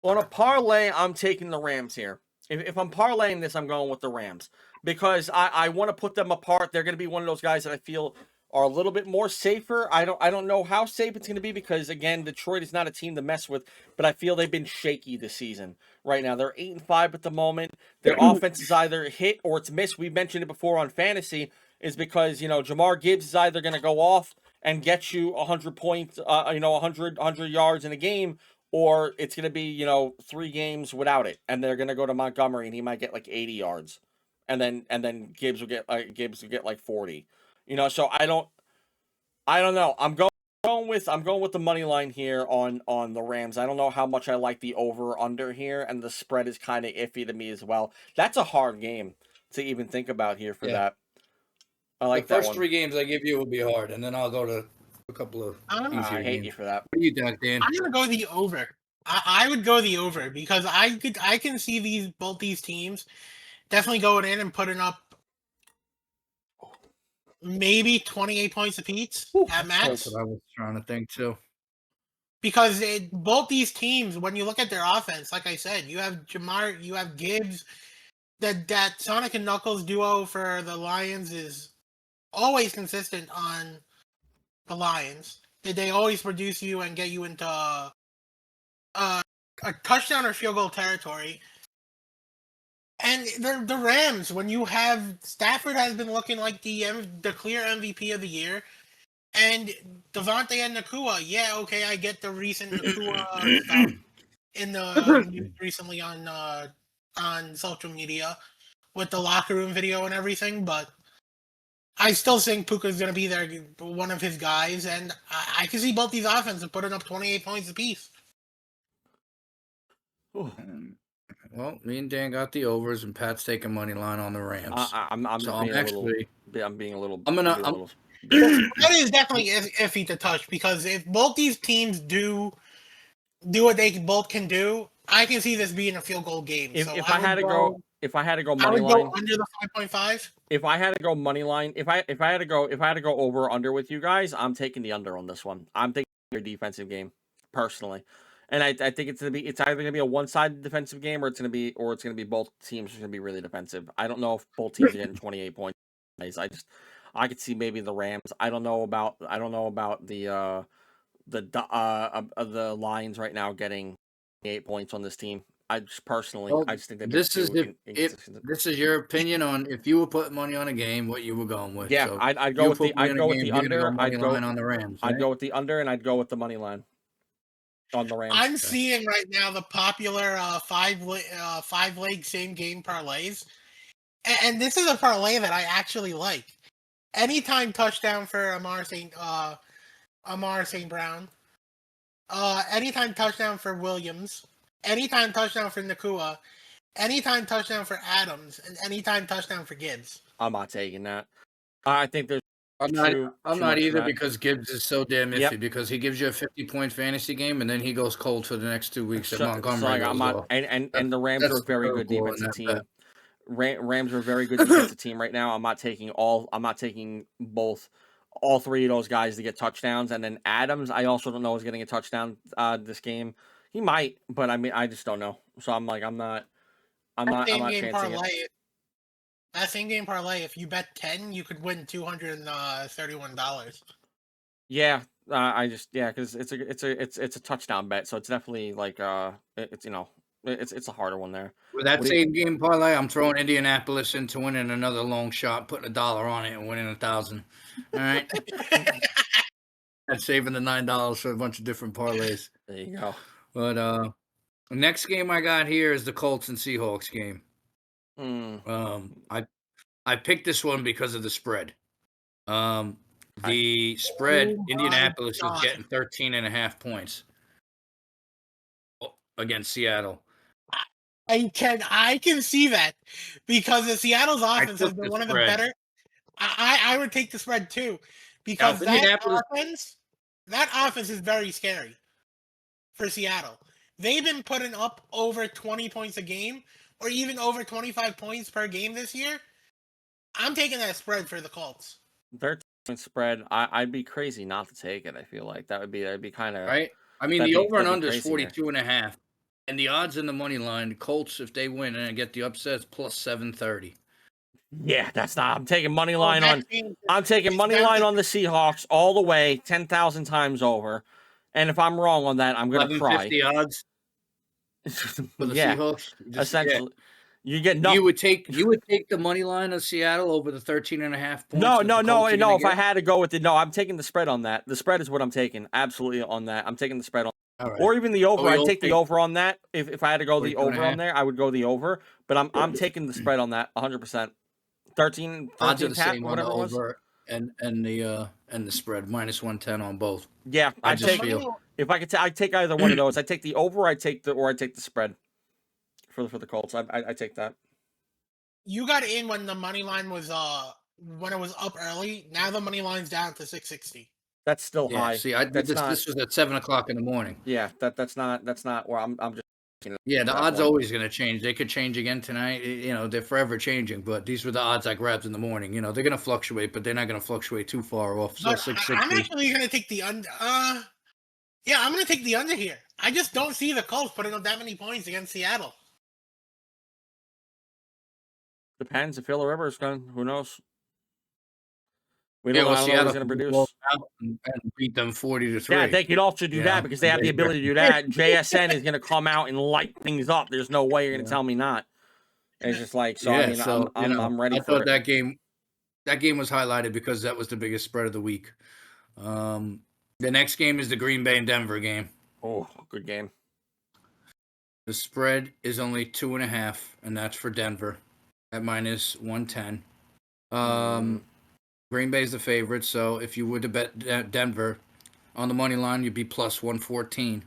On a parlay, I'm taking the Rams here. If I'm parlaying this, I'm going with the Rams because I want to put them apart. They're going to be one of those guys that I feel are a little bit more safer. I don't know how safe it's going to be because again, Detroit is not a team to mess with, but I feel they've been shaky this season. Right now, they're 8-5 at the moment. Their offense is either hit or it's missed. We mentioned it before on fantasy. Is because Jamar Gibbs is either going to go off and get you 100 points, 100 yards in a game, or it's going to be 3 games without it, and they're going to go to Montgomery and he might get like 80 yards, and then Gibbs will get like 40. So I don't know. I'm going with the money line here on the Rams. I don't know how much I like the over under here, and the spread is kind of iffy to me as well. That's a hard game to even think about here for that. I like the that first one. 3 games I give you will be hard, and then I'll go to a couple of easier I hate games. you for that. What do you think, Dan? I'm gonna go the over. I would go the over because I can see both these teams definitely going in and putting up maybe 28 points apiece at max. That's what I was trying to think too. Because both these teams, when you look at their offense, like I said, you have Jamar, you have Gibbs. That Sonic and Knuckles duo for the Lions is always consistent on the Lions. They always produce you and get you into a touchdown or field goal territory. And the Rams, when you have Stafford has been looking like the clear MVP of the year, and Devontae and Nakua, yeah, okay, I get the recent Nakua stuff in the news recently on social media with the locker room video and everything, but I still think Puka's going to be there, one of his guys, and I can see both these offenses putting up 28 points apiece. Well, me and Dan got the overs, and Pat's taking money line on the Rams. I'm being a little. That is definitely iffy to touch because if both these teams do what they both can do, I can see this being a field goal game. If I had to go I money would go line, under the 5.5. if I had to go money line, if I had to go over or under with you guys, I'm taking the under on this one. I'm taking your defensive game personally, and I think it's either gonna be a one-sided defensive game or it's gonna be both teams are gonna be really defensive. I don't know if both teams are getting 28 points. I could see maybe the Rams. I don't know about the Lions right now getting 8 points on this team. I just personally, Well, I just think they've been this is too if inconsistent. this is your opinion on if you were putting money on a game, what you were going with. Yeah, So I'd if go you with put money on a game, you're gonna go under. money line on the Rams, I'd right? go with the under, and I'd go with the money line on the Rams. I'm seeing right now the popular five leg same game parlays, and this is a parlay that I actually like. Anytime touchdown for Amar St. Brown. Anytime touchdown for Williams. Anytime touchdown for Nakua. Anytime touchdown for Adams, and anytime touchdown for Gibbs. I'm not taking that. I think there's I'm too not much either for that. because Gibbs is so damn iffy Yep. because he gives you a 50-point fantasy game and then he goes cold for the next 2 weeks and So, Montgomery like, goes I'm not, off. and the Rams That's are a the very good curveball in defensive that team. bet. Rams are a very good defensive team right now. I'm not taking all three of those guys to get touchdowns, and then Adams, I also don't know is getting a touchdown this game. He might, but I mean, I just don't know. So I'm not chancing it. That same game parlay, if you bet 10, you could win $231. Yeah, because it's a touchdown bet, so it's definitely like it's a harder one there. With that same game parlay, I'm throwing Indianapolis into winning another long shot, putting $1 on it and winning 1,000. All right. That's saving the $9 for a bunch of different parlays. There you go. But the next game I got here is the Colts and Seahawks game. I picked this one because of the spread. The spread, Indianapolis was getting 13.5 points against Seattle. I can see that because the Seattle's offense has been one of the better. I would take the spread too because that offense is very scary for Seattle. They've been putting up over 20 points a game or even over 25 points per game this year. I'm taking that spread for the Colts. 13-point spread. I'd be crazy not to take it. I feel like that'd be kind of right. I mean, the over and under is 42.5, and the odds in the money line, the Colts if they win and get the upsets plus 730. Yeah, that's not. I'm taking money line on. I'm taking money line on the Seahawks all the way, 10,000 times over. And if I'm wrong on that, I'm gonna cry. 1150 odds for the Seahawks. Essentially, you get nothing. You would take the money line of Seattle over the 13.5 points. No. If I had to go with it, no, I'm taking the spread on that. The spread is what I'm taking. Absolutely on that. I'm taking the spread on. Right. Or even the over. I'd take the over on that. If I had to go the over on there, I would go the over. But I'm taking the spread on that 100%. 13 odds are the same on the over and the spread minus 110 on both. Yeah, I'd take if I could. I'd take either one of those. I take the over. I take the spread for the Colts. I take that. You got in when the money line was when it was up early. Now the money line's down to 660. That's still high. See, this was at 7:00 in the morning. Yeah, that's not where I'm just. Yeah, the odds always going to change. They could change again tonight. They're forever changing. But these were the odds I grabbed in the morning. They're going to fluctuate, but they're not going to fluctuate too far off. So 660. I'm actually going to take the under. Yeah, I'm going to take the under here. I just don't see the Colts putting up that many points against Seattle. Depends if Phillip Rivers going. Who knows? We don't know how he's going to produce. And beat them 40-3. Yeah, they could also do that because they have the ability to do that. JSN is going to come out and light things up. There's no way you're going to tell me not. It's just like I'm ready for it. That game was highlighted because that was the biggest spread of the week. The next game is the Green Bay and Denver game. Oh, good game. The spread is only 2.5, and that's for Denver at minus 110. Green Bay's the favorite, so if you were to bet Denver on the money line, you'd be plus 114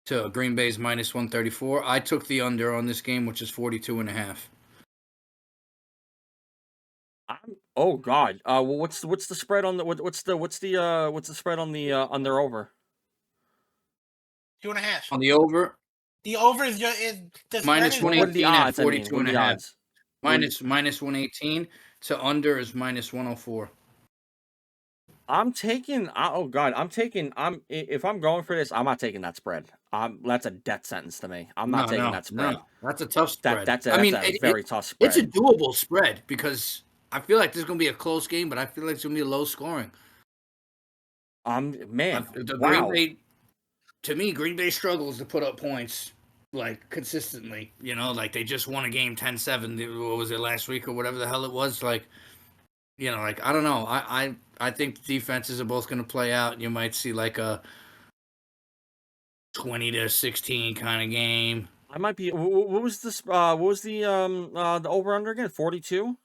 to Green Bay's minus 134. I took the under on this game, which is 42.5. Oh God! Well, what's the spread on the what's the spread on the under over? 2.5 on the over. The over is just minus 118 at 42.5. Minus 118. To under is minus 104. I'm taking. If I'm going for this, I'm not taking that spread. That's a death sentence to me. I'm not taking that spread. No. That's a tough spread. That's a very tough spread. It's a doable spread because I feel like this is going to be a close game, but I feel like it's going to be a low scoring. Man, Green Bay, to me, Green Bay struggles to put up points. like consistently. Like they just won a game 10-7. What was it, last week or whatever the hell it was? Like, like I don't know. I think the defenses are both going to play out. You might see like a 20-16 kind of game. I might be. What was this? What was the over under again? 42?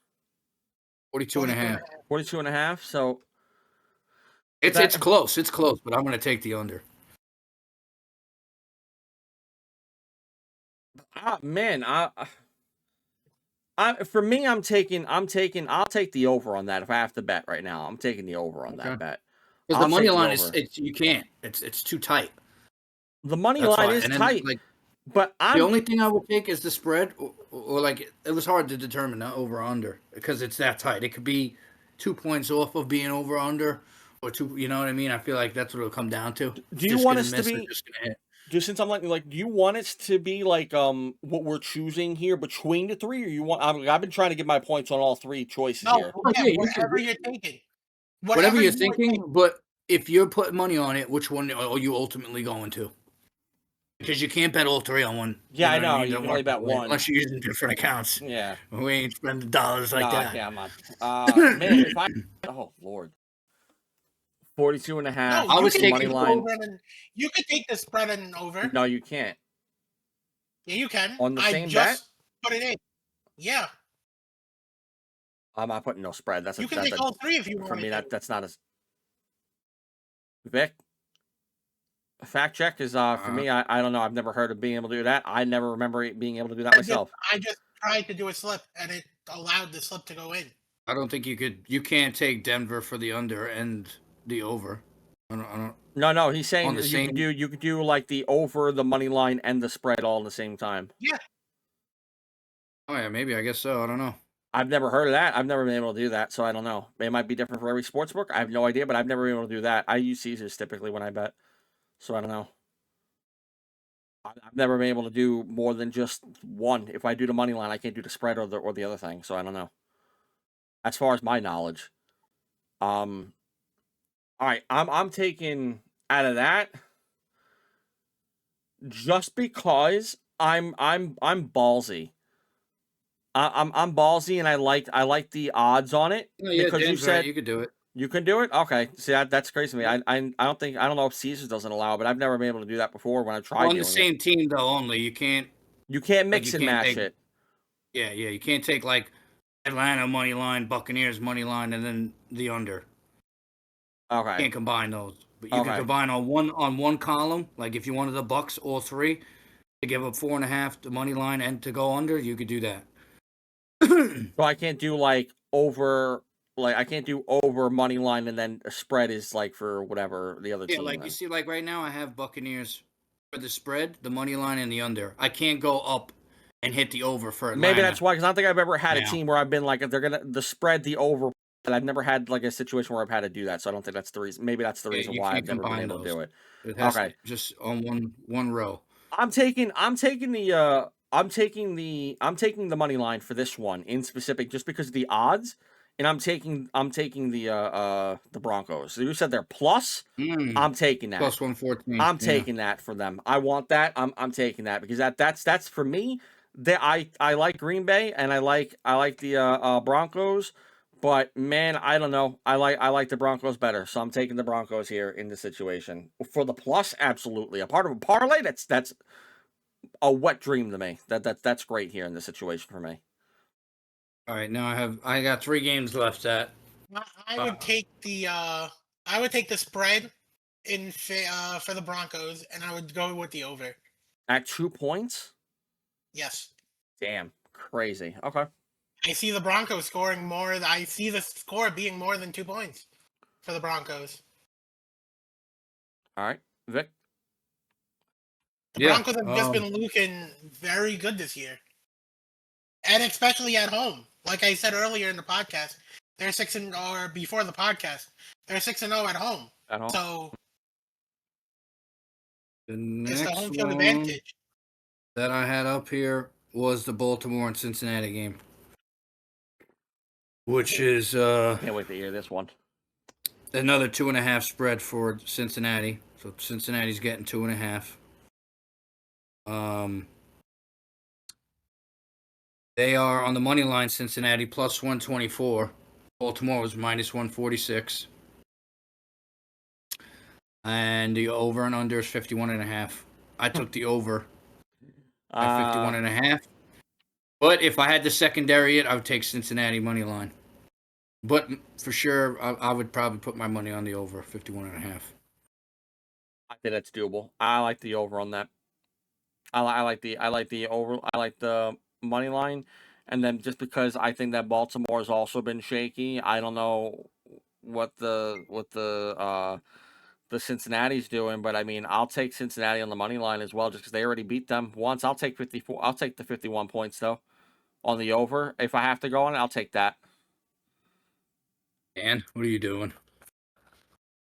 42 and a half. 42 and a half. So It's close. It's close, but I'm going to take the under. Man, for me, I'll take the over on that if I have to bet right now. I'm taking the over on that bet. Because the money line you can't. It's too tight. The money line is tight. But the only thing I would take is the spread, or like it was hard to determine the over or under because it's that tight. It could be 2 points off of being over or under, or two. You know what I mean? I feel like that's what it'll come down to. Do you want us to be? Just since I'm like, do you want it to be like what we're choosing here between the three, or you want? I've been trying to get my points on all three choices here. Whatever you're thinking. Whatever you're thinking, but if you're putting money on it, which one are you ultimately going to? Because you can't bet all three on one. Yeah, I know. You can only bet one. Unless you're using different accounts. Yeah. We ain't spending dollars like that. Yeah, I'm not. Man, if oh, Lord. 42 and a half. I was taking money line. You could take the spread and over. No, you can't. Yeah, you can. On the same bet? Put it in. Yeah. I'm not putting no spread. You can take all three if you want. For me, that's not as... Vic? Fact check is for me. I don't know. I've never heard of being able to do that. I never remember being able to do that myself. I just tried to do a slip, and it allowed the slip to go in. I don't think you could. You can't take Denver for the under and the over. I don't. No. He's saying you could do like the over, the money line, and the spread all at the same time. Yeah. Oh yeah, maybe. I guess so. I don't know. I've never heard of that. I've never been able to do that, so I don't know. It might be different for every sports book. I have no idea, but I've never been able to do that. I use Caesars typically when I bet. So I don't know. I've never been able to do more than just one. If I do the money line, I can't do the spread or the other thing. So I don't know. As far as my knowledge, all right, I'm taking out of that just because I'm ballsy. I'm ballsy, and I like the odds on it because you said you could do it. You can do it? Okay. See, that's crazy to me. I don't know if Caesars doesn't allow it, but I've never been able to do that before when I tried on the same team though. Only you can't mix and match it. Yeah. You can't take like Atlanta money line, Buccaneers money line, and then the under. Okay. You can't combine those, but you can combine on one column. Like if you wanted the Bucks all three to give up 4.5 the money line and to go under, you could do that. So I can't do like over. Like I can't do over money line and then a spread is like for whatever the other team. Yeah, like then. You see, like right now I have Buccaneers for the spread, the money line, and the under. I can't go up and hit the over for Atlanta. Maybe that's why, because I don't think I've ever had a team where I've been like, if they're gonna the spread the over, and I've never had like a situation where I've had to do that. So I don't think that's the reason. Maybe that's the reason why I've never been able to do it. Okay, just on one row. I'm taking the money line for this one in specific, just because of the odds. And I'm taking the Broncos. So you said they're plus. I'm taking that. Plus 114. I'm taking that for them. I want that. I'm taking that because that's for me. I like Green Bay and I like the Broncos, but man, I don't know. I like the Broncos better, so I'm taking the Broncos here in this situation for the plus. Absolutely, a part of a parlay. That's a wet dream to me. That's great here in this situation for me. All right, now I got 3 games left. I would take the spread for the Broncos, and I would go with the over at 2 points. Yes. Damn, crazy. Okay. I see the Broncos scoring more. I see the score being more than 2 points for the Broncos. All right, Vic. The Broncos have just been looking very good this year, and especially at home. Like I said earlier in the podcast, they're 6-0, or before the podcast, they're 6-0 at home. At home. So it's the home field advantage. That I had up here was the Baltimore and Cincinnati game, which is can't wait to hear this one. Another 2.5 spread for Cincinnati. So Cincinnati's getting 2.5. They are on the money line, Cincinnati, plus 124. Baltimore was minus 146. And the over and under is 51.5. I took the over at 51.5. But if I had to secondary it, I would take Cincinnati money line. But for sure, I would probably put my money on the over, 51.5. I think that's doable. I like the over on that. I like the over. I like the money line, and then just because I think that Baltimore has also been shaky. I don't know what the Cincinnati's doing, but I mean, I'll take Cincinnati on the money line as well, just because they already beat them once. I'll take 54. I'll take the 51 points though on the over. If I have to go on it, I'll take that. Dan, what are you doing?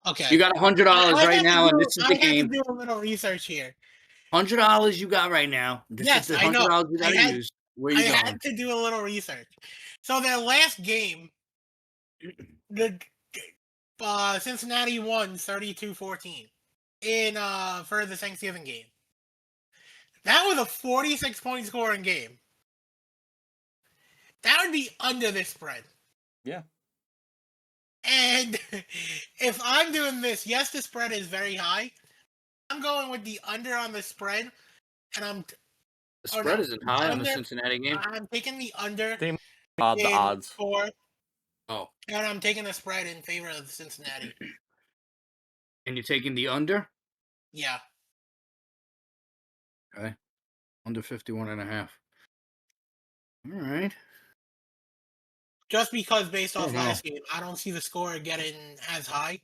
Okay. You got $100 right now, and this is the game. I had to do a little research here. $100 you got right now. This is the $100 you got to use. Where you going? I had to do a little research. So their last game, the Cincinnati won 32-14 in for the Thanksgiving game. That was a 46-point scoring game. That would be under this spread. Yeah. And if I'm doing this, yes, the spread is very high. I'm going with the under on the spread, and the spread isn't high on the Cincinnati game. I'm taking the under. The odds. For, oh. And I'm taking the spread in favor of Cincinnati. And you're taking the under? Yeah. Okay. Under 51.5. All right. Just because based off last game, I don't see the score getting as high.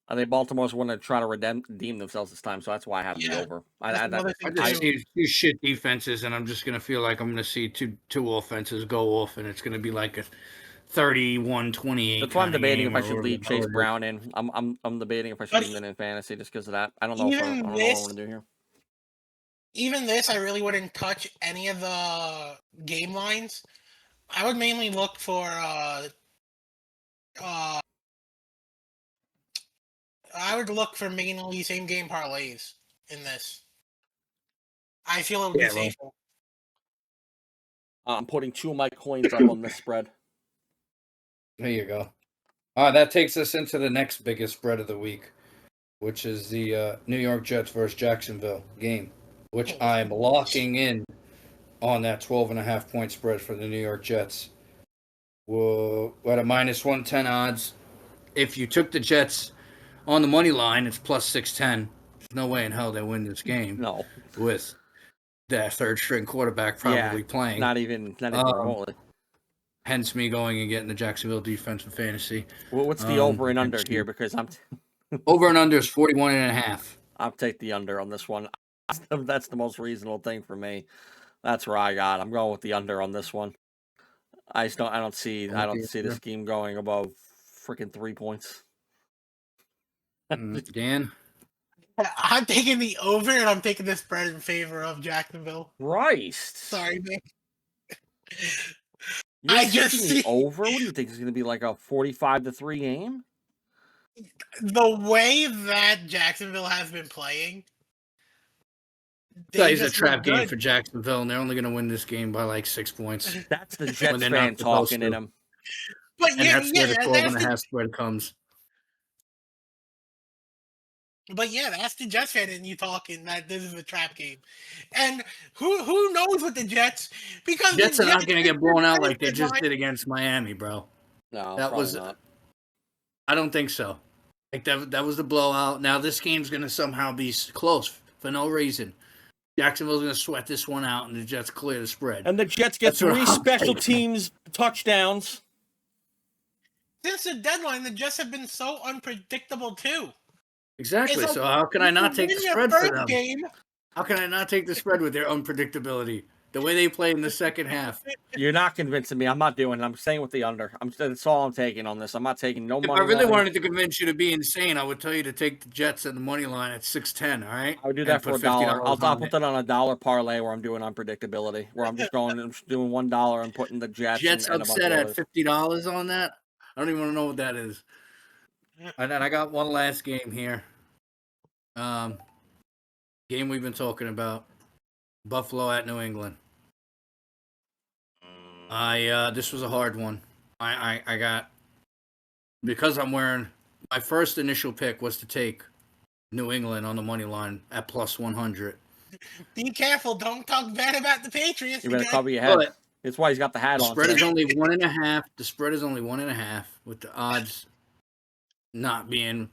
I think Baltimore's want to try to redeem themselves this time, so that's why I have the over. I just see two shit defenses, and I'm just going to feel like I'm going to see two offenses go off, and it's going to be like a 31-28. That's why I'm debating if I should leave Chase Brown in. I'm debating if I should leave him in fantasy just because of that. I don't know what I want to do here. Even this, I really wouldn't touch any of the game lines. I would mainly look for mainly same game parlays in this. I feel it would be safer. I'm putting 2 of my coins up on this spread. There you go. All right, that takes us into the next biggest spread of the week, which is the New York Jets versus Jacksonville game, which I'm locking in on that 12.5-point spread for the New York Jets. We're at a minus 110 odds. If you took the Jets on the money line, it's plus 610. There's no way in hell they win this game. No. With their third-string quarterback probably playing. Not even remotely. Hence me going and getting the Jacksonville defense for fantasy. Well, what's the over and under here? Because I'm over and under is 41.5. I'll take the under on this one. That's the most reasonable thing for me. That's where I got. I'm going with the under on this one. I don't see this game going above freaking 3 points. Dan? I'm taking the over, and I'm taking the spread in favor of Jacksonville. Christ. Sorry, Nick. You're taking the over? What do you think? It's going to be like a 45-3 game? The way that Jacksonville has been playing. It's a trap game for Jacksonville, and they're only going to win this game by like 6 points. That's the Jets fan talking in them. But and that's where the 12.5 spread comes. But yeah, that's the Jets fan in you talking that this is a trap game. And who knows with the Jets? Because Jets are not going to get blown out like they just did against Miami, bro. No, that was not. I don't think so. Like that was the blowout. Now this game's going to somehow be close for no reason. Jacksonville's going to sweat this one out, and the Jets clear the spread. And the Jets get 3 special teams touchdowns. Since the deadline, the Jets have been so unpredictable too. Exactly. So how can I not take the spread for them? How can I not take the spread with their unpredictability? The way they play in the second half. You're not convincing me. I'm not doing it. I'm staying with the under. That's all I'm taking on this. I'm not taking no money. If I really wanted to convince you to be insane, I would tell you to take the Jets at the money line at 610. All right. I would do that for $1. I'll put that on a $1 parlay where I'm doing unpredictability, where I'm just doing $1 and putting the Jets. Jets upset at $50 on that. I don't even want to know what that is. And then I got one last game here. Game we've been talking about. Buffalo at New England. This was a hard one. I got, because I'm wearing, my first initial pick was to take New England on the money line at plus 100. Be careful. Don't talk bad about the Patriots. You better because- cover your head. But That's why he's got the hat the on spread today. is only 1.5. The spread is only 1.5, with the odds not being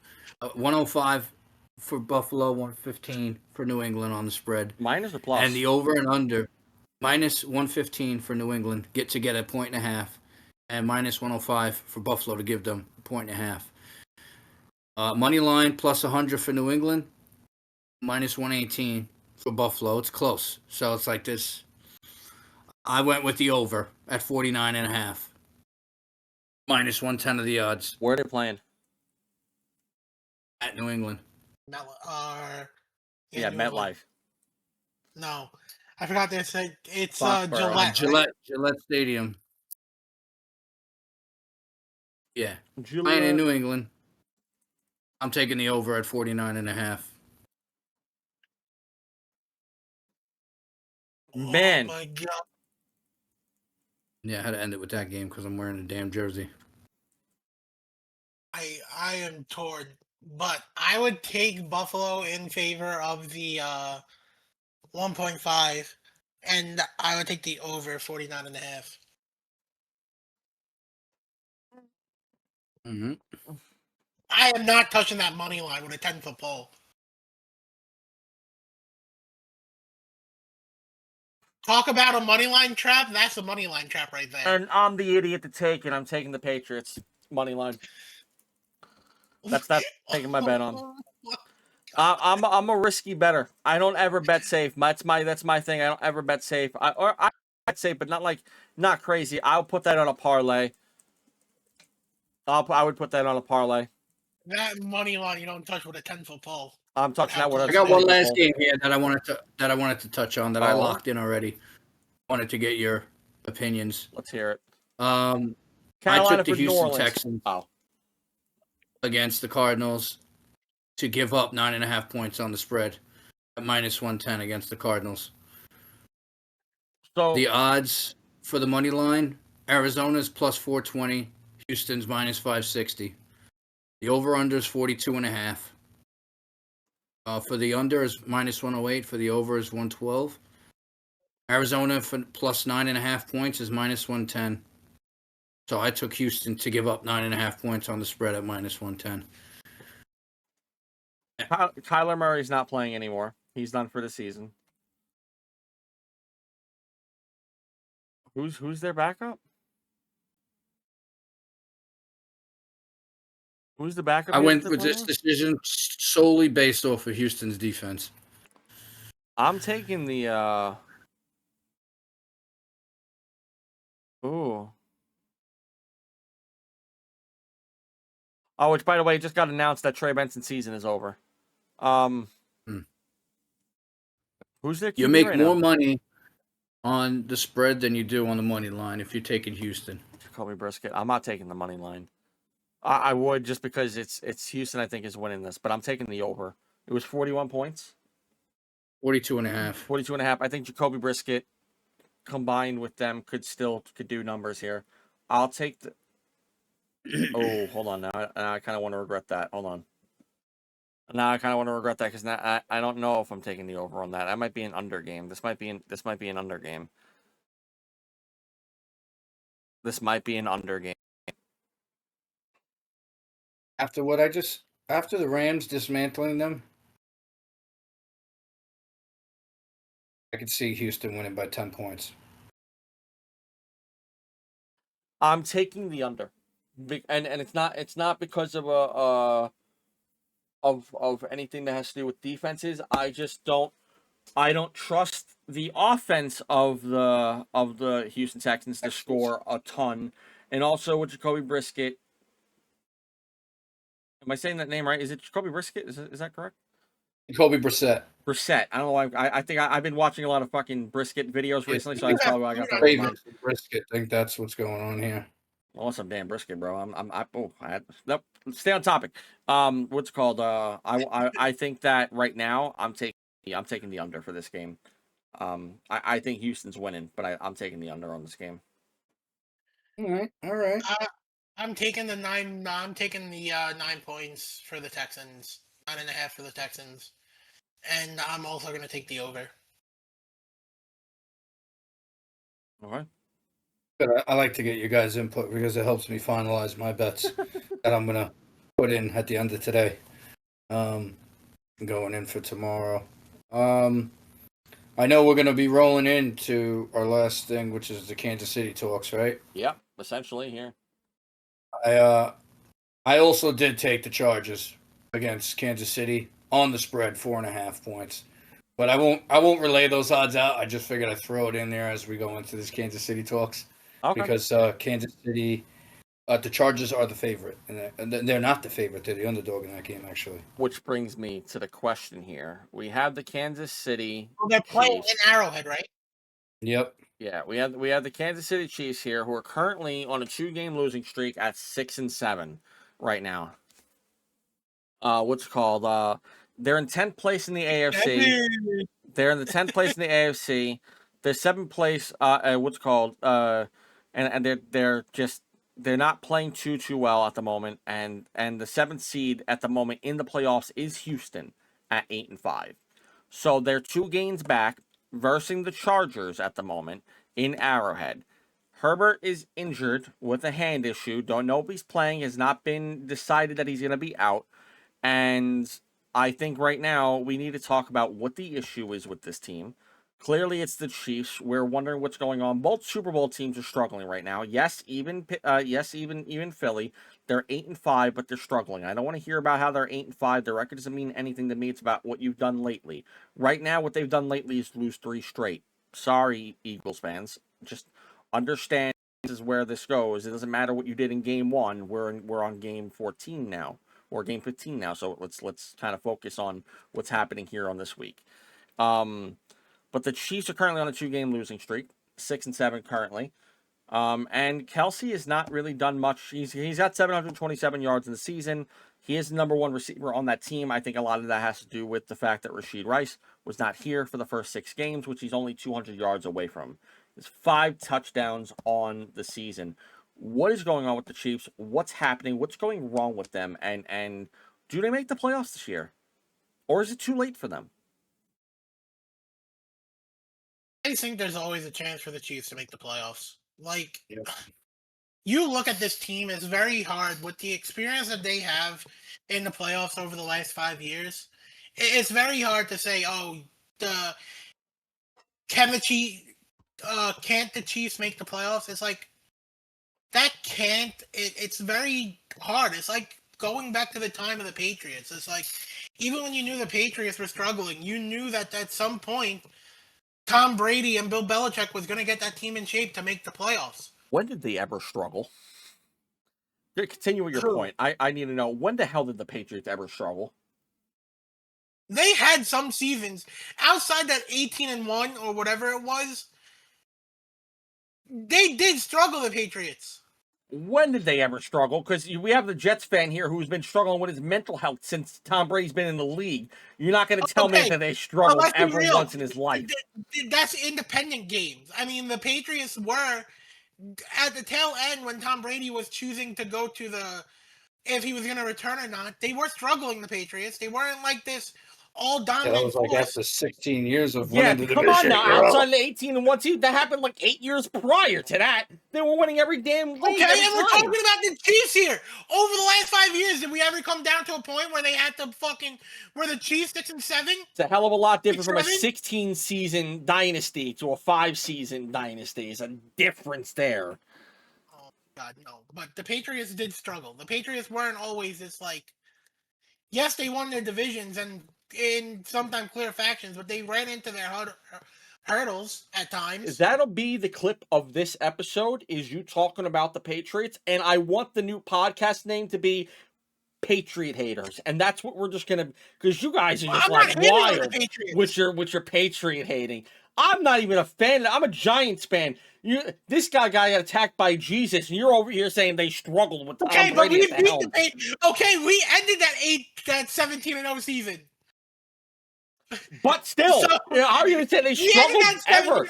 105 for Buffalo, 115 for New England on the spread, Minus or plus? and the over and under minus 115 for New England get a 1.5, and minus 105 for Buffalo to give them a 1.5. Money line plus 100 for New England, minus 118 for Buffalo. It's close, so it's like this. I went with the over at 49.5. Minus 110 of the odds Where are they playing? at New England. Yeah, MetLife. No, I forgot to say it's Foxborough. Gillette. Gillette Stadium. Yeah. Playing in Gillette. New England. I'm taking the over at 49.5. Man. Oh my god. Yeah, I had to end it with that game because I'm wearing a damn jersey. I am torn, but I would take Buffalo in favor of the 1.5, and I would take the over 49.5. Mm-hmm. I am not touching that money line with a 10-foot pole. Talk about a money line trap. That's a money line trap right there. And I'm the idiot to take it. I'm taking the Patriots money line. That's taking my bet on. I'm a risky better. I don't ever bet safe. That's my thing. I don't ever bet safe. I bet safe, but not crazy. I'll put that on a parlay. I would put that on a parlay. That money line you don't touch with a 10-foot pole. I'm touching that with I a got one 20 last pole. game here that I wanted to touch on that I Oh. locked in already. Wanted to get your opinions. Let's hear it. I Carolina took the for New Houston Orleans. Texans Oh. against the Cardinals to give up 9.5 points on the spread at minus 110 against the Cardinals. So The odds for the money line: Arizona's plus 420, Houston's minus 560. The over/under is 42.5. For the under is minus 108. For the over is 112. Arizona for plus 9.5 points is minus 110. So I took Houston to give up 9.5 points on the spread at minus 110. Kyler Murray's not playing anymore. He's done for the season. Who's their backup? Who's the backup? I you went have to with play this decision solely based off of Houston's defense. I'm taking the Ooh. Oh, which by the way, it just got announced that Trey Benson's season is over. Who's their QB You make right more now? money on the spread than you do on the money line if you're taking Houston. Jacoby Brisket. I'm not taking the money line. I would just because it's Houston. I think is winning this, but I'm taking the over. It was 41 points. 42.5. 42.5. I think Jacoby Brisket combined with them could do numbers here. I'll take the. Oh, hold on now. I kind of want to regret that. Hold on. Now I kind of want to regret that because now I don't know if I'm taking the over on that. That might be an under game. This might be an under game. This might be an under game. After the Rams dismantling them, I could see Houston winning by 10 points. I'm taking the under, and it's not because of of anything that has to do with defenses. I don't trust the offense of the Houston Texans to score a ton, and also with Jacoby Brisket. Am I saying that name right? Is it Jacoby Brisket? Is that correct? Jacoby Brissett. Brissett. I don't know why. I think I've been watching a lot of fucking Brisket videos recently, so that's probably why I got that in mind. Brisket. I think that's what's going on here. Well, some damn brisket, bro. Nope. Stay on topic. What's it called? I think that right now I'm taking the under for this game. I think Houston's winning, but I'm taking the under on this game. All right. I'm taking the 9. I'm taking the 9 points for the Texans, 9.5 for the Texans, and I'm also going to take the over. Okay. Good. I like to get you guys' input because it helps me finalize my bets that I'm gonna put in at the end of today. Going in for tomorrow. I know we're gonna be rolling into our last thing, which is the Kansas City talks, right? Yep. Essentially here. I also did take the Chargers against Kansas City on the spread, 4.5 points. But I won't relay those odds out. I just figured I'd throw it in there as we go into this Kansas City talks. Okay. Because Kansas City, the Chargers are the favorite, and they're not the favorite. They're the underdog in that game, actually. Which brings me to the question here. We have the Kansas City Well, they're playing Chiefs. in Arrowhead, right? Yep. Yeah, we have the Kansas City Chiefs here, who are currently on a 2-game losing streak at 6-7 right now. What's it called? They're in 10th place in the AFC. They're in the 10th place in the AFC. They're 7th place. What's it called? And they're not playing too well at the moment. And the 7th seed at the moment in the playoffs is Houston at 8-5. So they're 2 games back versus the Chargers at the moment in Arrowhead. Herbert is injured with a hand issue. Don't know if he's playing. Has not been decided that he's going to be out. And I think right now we need to talk about what the issue is with this team. Clearly, it's the Chiefs. We're wondering what's going on. Both Super Bowl teams are struggling right now. Yes, even Philly. They're 8-5, but they're struggling. I don't want to hear about how they're 8-5. Their record doesn't mean anything to me. It's about what you've done lately. Right now, what they've done lately is lose 3 straight. Sorry, Eagles fans. Just understand this is where this goes. It doesn't matter what you did in game 1. We're on game 14 now, or game 15 now. So let's kind of focus on what's happening here on this week. But the Chiefs are currently on a 2-game losing streak, 6-7 currently. And Kelsey has not really done much. He's got 727 yards in the season. He is the number 1 receiver on that team. I think a lot of that has to do with the fact that Rashid Rice was not here for the first 6 games, which he's only 200 yards away from. There's 5 touchdowns on the season. What is going on with the Chiefs? What's happening? What's going wrong with them? And do they make the playoffs this year? Or is it too late for them? I think there's always a chance for the Chiefs to make the playoffs. Like, Yep. you look at this team, it's very hard with the experience that they have in the playoffs over the last 5 years. It's very hard to say, oh, can't the Chiefs make the playoffs? It's like, that can't. It's very hard. It's like going back to the time of the Patriots. It's like, even when you knew the Patriots were struggling, you knew that at some point Tom Brady and Bill Belichick was going to get that team in shape to make the playoffs. When did they ever struggle? Continue with your point. I need to know, when the hell did the Patriots ever struggle? They had some seasons outside that 18-1 or whatever it was. They did struggle, the Patriots. When did they ever struggle? Because we have the Jets fan here who's been struggling with his mental health since Tom Brady's been in the league. You're not going to tell me that they struggled ever once in his life. That's independent games. I mean, the Patriots were at the tail end when Tom Brady was choosing to go to if he was going to return or not. They were struggling, the Patriots. They weren't like this all dominant. That was like after 16 years of winning the division. Come on now, outside the 18-1 team, that happened like 8 years prior to that. They were winning every damn league. Okay, and we're talking about the Chiefs here. Over the last 5 years, did we ever come down to a point where they had to where the Chiefs 6-7? It's a hell of a lot different from a 16-season dynasty to a 5-season dynasty. It's a difference there. Oh God, no. But the Patriots did struggle. The Patriots weren't always this like. Yes, they won their divisions and in sometimes clear factions, but they ran into their hurdles at times. That'll be the clip of this episode, is you talking about the Patriots, and I want the new podcast name to be Patriot Haters, and that's what we're just gonna, because you guys are just like wild with your Patriot hating. I'm not even a fan. I'm a Giants fan. This guy got attacked by Jesus, and you're over here saying they struggled with Tom Brady at the helm. Okay, we ended that 17-0 season. But still, how are you going to say they struggled ever?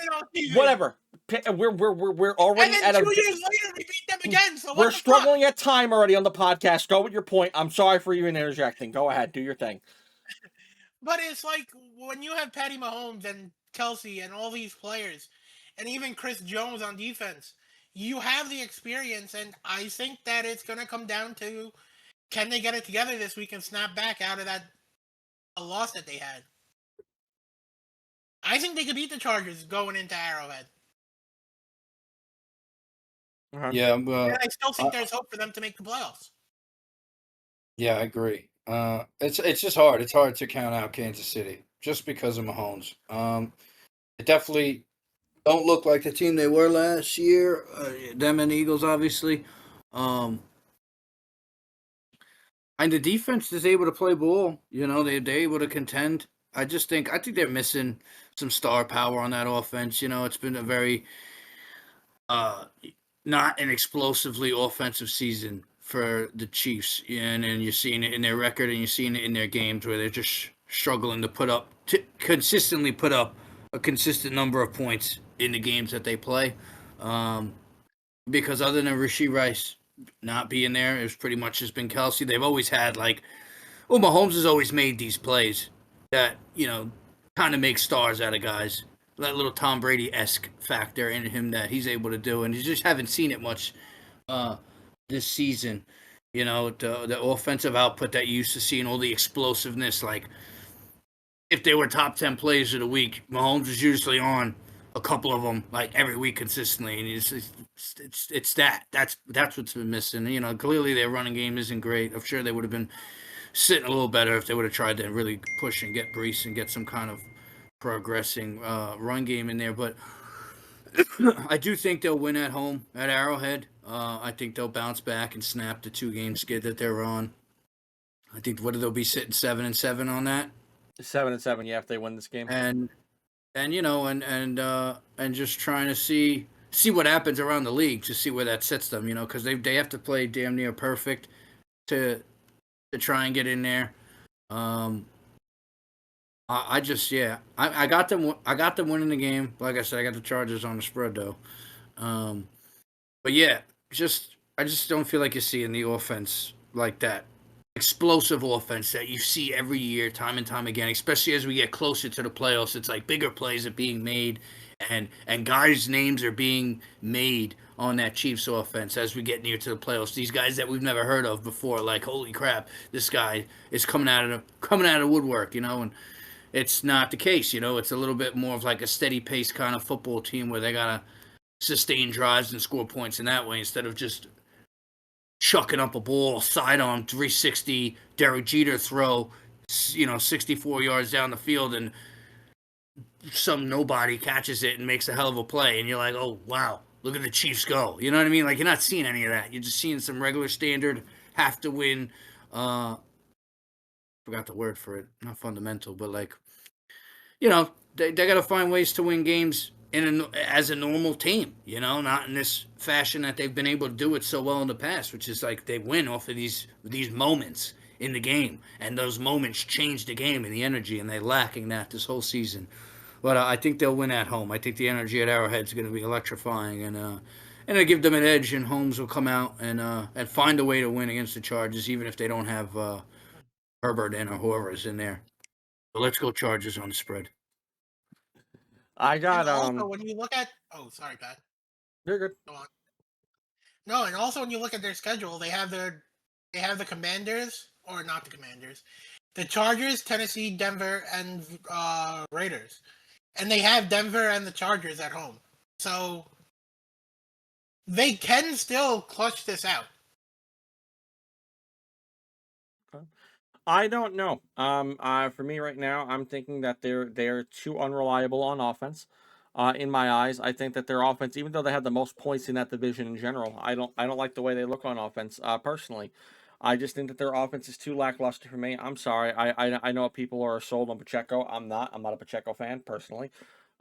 Whatever. we're And already then at 2 a years later, we beat them again. So what we're the fuck? struggling at time already on the podcast. Go with your point. I'm sorry for you interjecting. Go ahead, do your thing. But it's like when you have Patty Mahomes and Kelsey and all these players, and even Chris Jones on defense, you have the experience, and I think that it's going to come down to can they get it together this week and snap back out of that a loss that they had. I think they could beat the Chargers going into Arrowhead. Yeah, And I still think there's hope for them to make the playoffs. yeah, I agree. It's just hard. It's hard to count out Kansas City just because of Mahomes. It definitely don't look like the team they were last year. Them and the Eagles, obviously. And the defense is able to play ball. You know, they're able to contend. I think they're missing some star power on that offense. You know, it's been a very not an explosively offensive season for the Chiefs, and you're seeing it in their record, and you're seeing it in their games where they're just struggling to consistently put up a consistent number of points in the games that they play. Because other than Rashee Rice not being there, it's pretty much just been Kelsey. They've always had Mahomes has always made these plays that kind of make stars out of guys. That little Tom Brady-esque factor in him that he's able to do, and you just haven't seen it much this season. You know, the offensive output that you used to see and all the explosiveness. Like, if they were top 10 plays of the week, Mahomes was usually on a couple of them, like, every week consistently. And it's that's what's been missing. You know, clearly their running game isn't great. I'm sure they would have been sitting a little better if they would have tried to really push and get Brees and get some kind of progressing run game in there. But I do think they'll win at home at Arrowhead. I think they'll bounce back and snap the 2-game skid that they're on. I think they'll be sitting 7-7 on that. 7-7, yeah, if they win this game. And just trying to see what happens around the league to see where that sets them. You know, because they have to play damn near perfect to try and get in there. I got them. I got them winning the game. Like I said, I got the Chargers on the spread though. But yeah, I just don't feel like you're seeing the offense like that. Explosive offense that you see every year, time and time again, especially as we get closer to the playoffs. It's like bigger plays are being made, and guys' names are being made on that Chiefs offense as we get near to the playoffs. These guys that we've never heard of before, like, holy crap, this guy is coming out of woodwork, you know. And it's not the case, you know. It's a little bit more of like a steady pace kind of football team where they gotta sustain drives and score points in that way instead of just chucking up a ball, sidearm 360 Derek Jeter throw, 64 yards down the field, and some nobody catches it and makes a hell of a play, and you're like, oh wow, look at the Chiefs go. You know what I mean? Like, you're not seeing any of that. You're just seeing some regular standard have to win. Forgot the word for it. Not fundamental, but like, they got to find ways to win games as a normal team, not in this fashion that they've been able to do it so well in the past, which is like they win off of these moments in the game, and those moments change the game and the energy, and they're lacking that this whole season. But I think they'll win at home. I think the energy at Arrowhead is going to be electrifying, and it'll give them an edge, and Holmes will come out and find a way to win against the Chargers, even if they don't have Herbert in or whoever is in there. So let's go Chargers on the spread. I got and also when you look at sorry, Pat. You're good. Go on. No, and also when you look at their schedule, they have the Commanders, or not the Commanders, the Chargers, Tennessee, Denver, and Raiders, and they have Denver and the Chargers at home, so they can still clutch this out. I don't know. For me right now, I'm thinking that they're too unreliable on offense. In my eyes, I think that their offense, even though they have the most points in that division in general, I don't like the way they look on offense. Personally, I just think that their offense is too lackluster for me. I'm sorry. I know people are sold on Pacheco. I'm not. I'm not a Pacheco fan personally.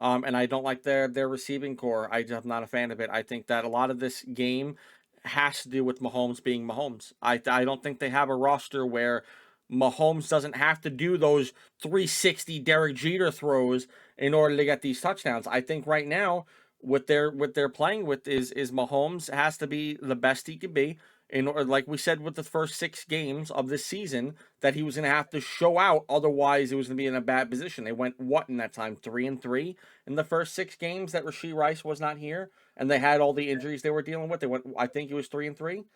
And I don't like their receiving core. I'm not a fan of it. I think that a lot of this game has to do with Mahomes being Mahomes. I don't think they have a roster where Mahomes doesn't have to do those 360 Derek Jeter throws in order to get these touchdowns. I think right now what they're playing with is Mahomes has to be the best he can be. In order, like we said, with the first 6 games of this season, that he was going to have to show out. Otherwise, it was going to be in a bad position. They went what in that time, 3-3 in the first 6 games that Rashee Rice was not here, and they had all the injuries they were dealing with. They went, I think, it was 3-3.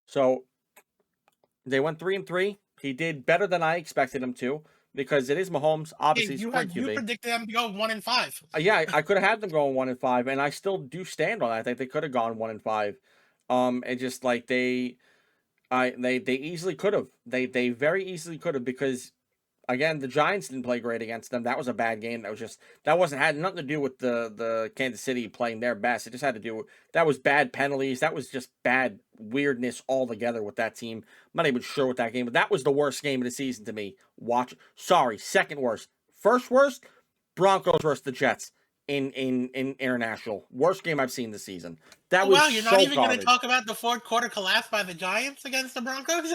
So they went 3-3. He did better than I expected him to because it is Mahomes. Obviously, he's a great You QB. predicted them to go 1-5. Yeah, I could have had them going 1-5, and I still do stand on that. I think they could have gone 1-5. And just like they easily could have. They very easily could have because again, the Giants didn't play great against them. That was a bad game. That had nothing to do with the Kansas City playing their best. It just had to do with that was bad penalties. That was just bad weirdness altogether with that team. I'm not even sure what that game, but that was the worst game of the season to me. Second worst. First worst, Broncos versus the Jets in international. Worst game I've seen this season. That was Wow, you're so not even going garbage. to talk about the fourth quarter collapse by the Giants against the Broncos?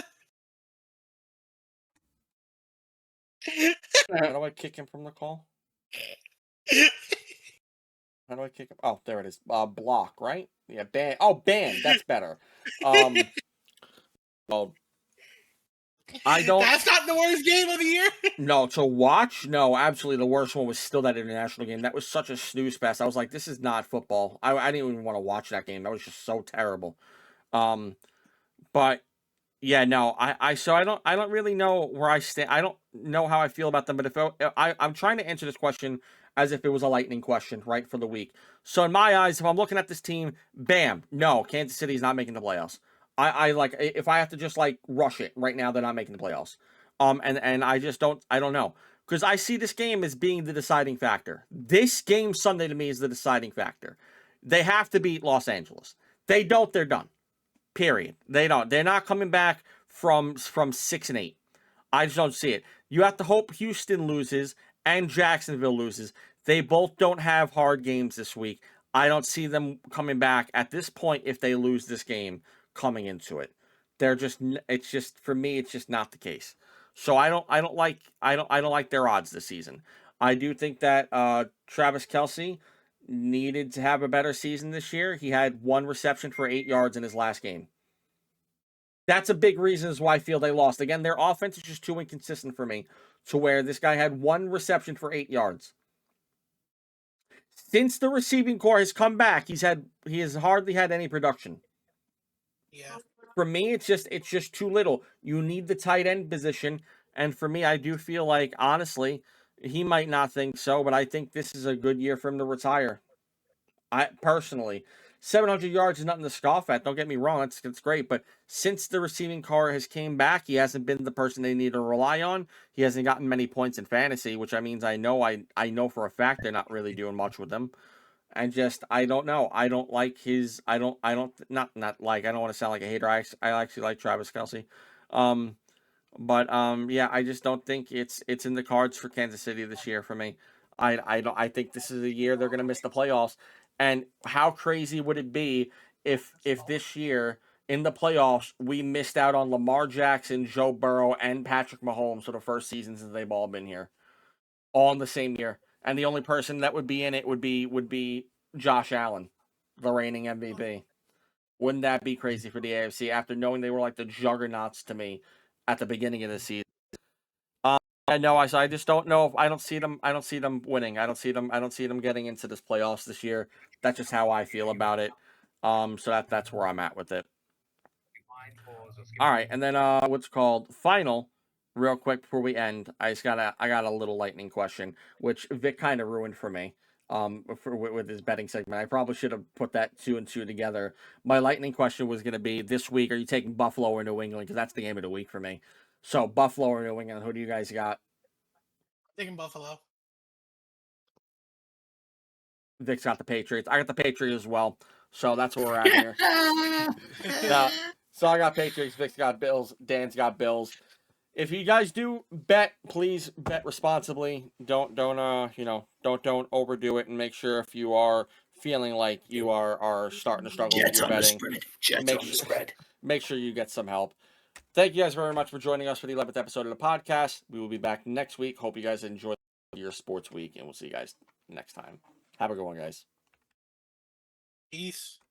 How do I kick him from the call? How do I kick him? Oh, there it is. Block, right? Yeah, ban. Oh, ban. That's better. Well, I don't. That's not the worst game of the year. No, to watch? No, absolutely. The worst one was still that international game. That was such a snooze fest. I was like, this is not football. I didn't even want to watch that game. That was just so terrible. But yeah, no, so I don't really know where I stand. I don't know how I feel about them. But if I'm trying to answer this question as if it was a lightning question, right, for the week. So in my eyes, if I'm looking at this team, bam, no, Kansas City's not making the playoffs. I like if I have to just like rush it right now, they're not making the playoffs. And I just don't know because I see this game as being the deciding factor. This game Sunday to me is the deciding factor. They have to beat Los Angeles. They don't, they're done. Period. They don't. They're not coming back from 6-8. I just don't see it. You have to hope Houston loses and Jacksonville loses. They both don't have hard games this week. I don't see them coming back at this point if they lose this game coming into it. It's just for me it's just not the case. So I don't like their odds this season. I do think that Travis Kelce needed to have a better season this year. He had 1 reception for 8 yards in his last game. That's a big reason as why I feel they lost. Again, their offense is just too inconsistent for me to where this guy had 1 reception for 8 yards. Since the receiving core has come back, he has hardly had any production. Yeah. For me, it's just too little. You need the tight end position, and for me, I do feel like honestly, he might not think so, but I think this is a good year for him to retire. I personally, 700 yards is nothing to scoff at. Don't get me wrong, it's great. But since the receiving core has came back, he hasn't been the person they need to rely on. He hasn't gotten many points in fantasy, which means I know for a fact they're not really doing much with him. And just I don't know. I don't like his. I don't not like. I don't want to sound like a hater. I actually like Travis Kelce. But yeah, I just don't think it's in the cards for Kansas City this year for me. I think this is a year they're going to miss the playoffs. And how crazy would it be if this year in the playoffs we missed out on Lamar Jackson, Joe Burrow, and Patrick Mahomes for the first season since they've all been here, all in the same year, and the only person that would be in it would be Josh Allen, the reigning MVP. Wouldn't that be crazy for the AFC after knowing they were like the juggernauts to me at the beginning of the season? I know. I just don't know if I don't see them. I don't see them winning. I don't see them getting into this playoffs this year. That's just how I feel about it. So that's where I'm at with it. All right, and then what's called final, real quick before we end. I got a little lightning question, which Vic kind of ruined for me. With his betting segment, I probably should have put that 2 and 2 together. My lightning question was going to be this week: are you taking Buffalo or New England? Because that's the game of the week for me. So Buffalo or New England? Who do you guys got? Taking Buffalo. Vic's got the Patriots. I got the Patriots as well. So that's where we're at here. Now, so I got Patriots. Vic's got Bills. Dan's got Bills. If you guys do bet, please bet responsibly. Don't overdo it, and make sure if you are feeling like you are starting to struggle with your betting, make sure you get some help. Thank you guys very much for joining us for the 11th episode of the podcast. We will be back next week. Hope you guys enjoy your sports week, and we'll see you guys next time. Have a good one, guys. Peace.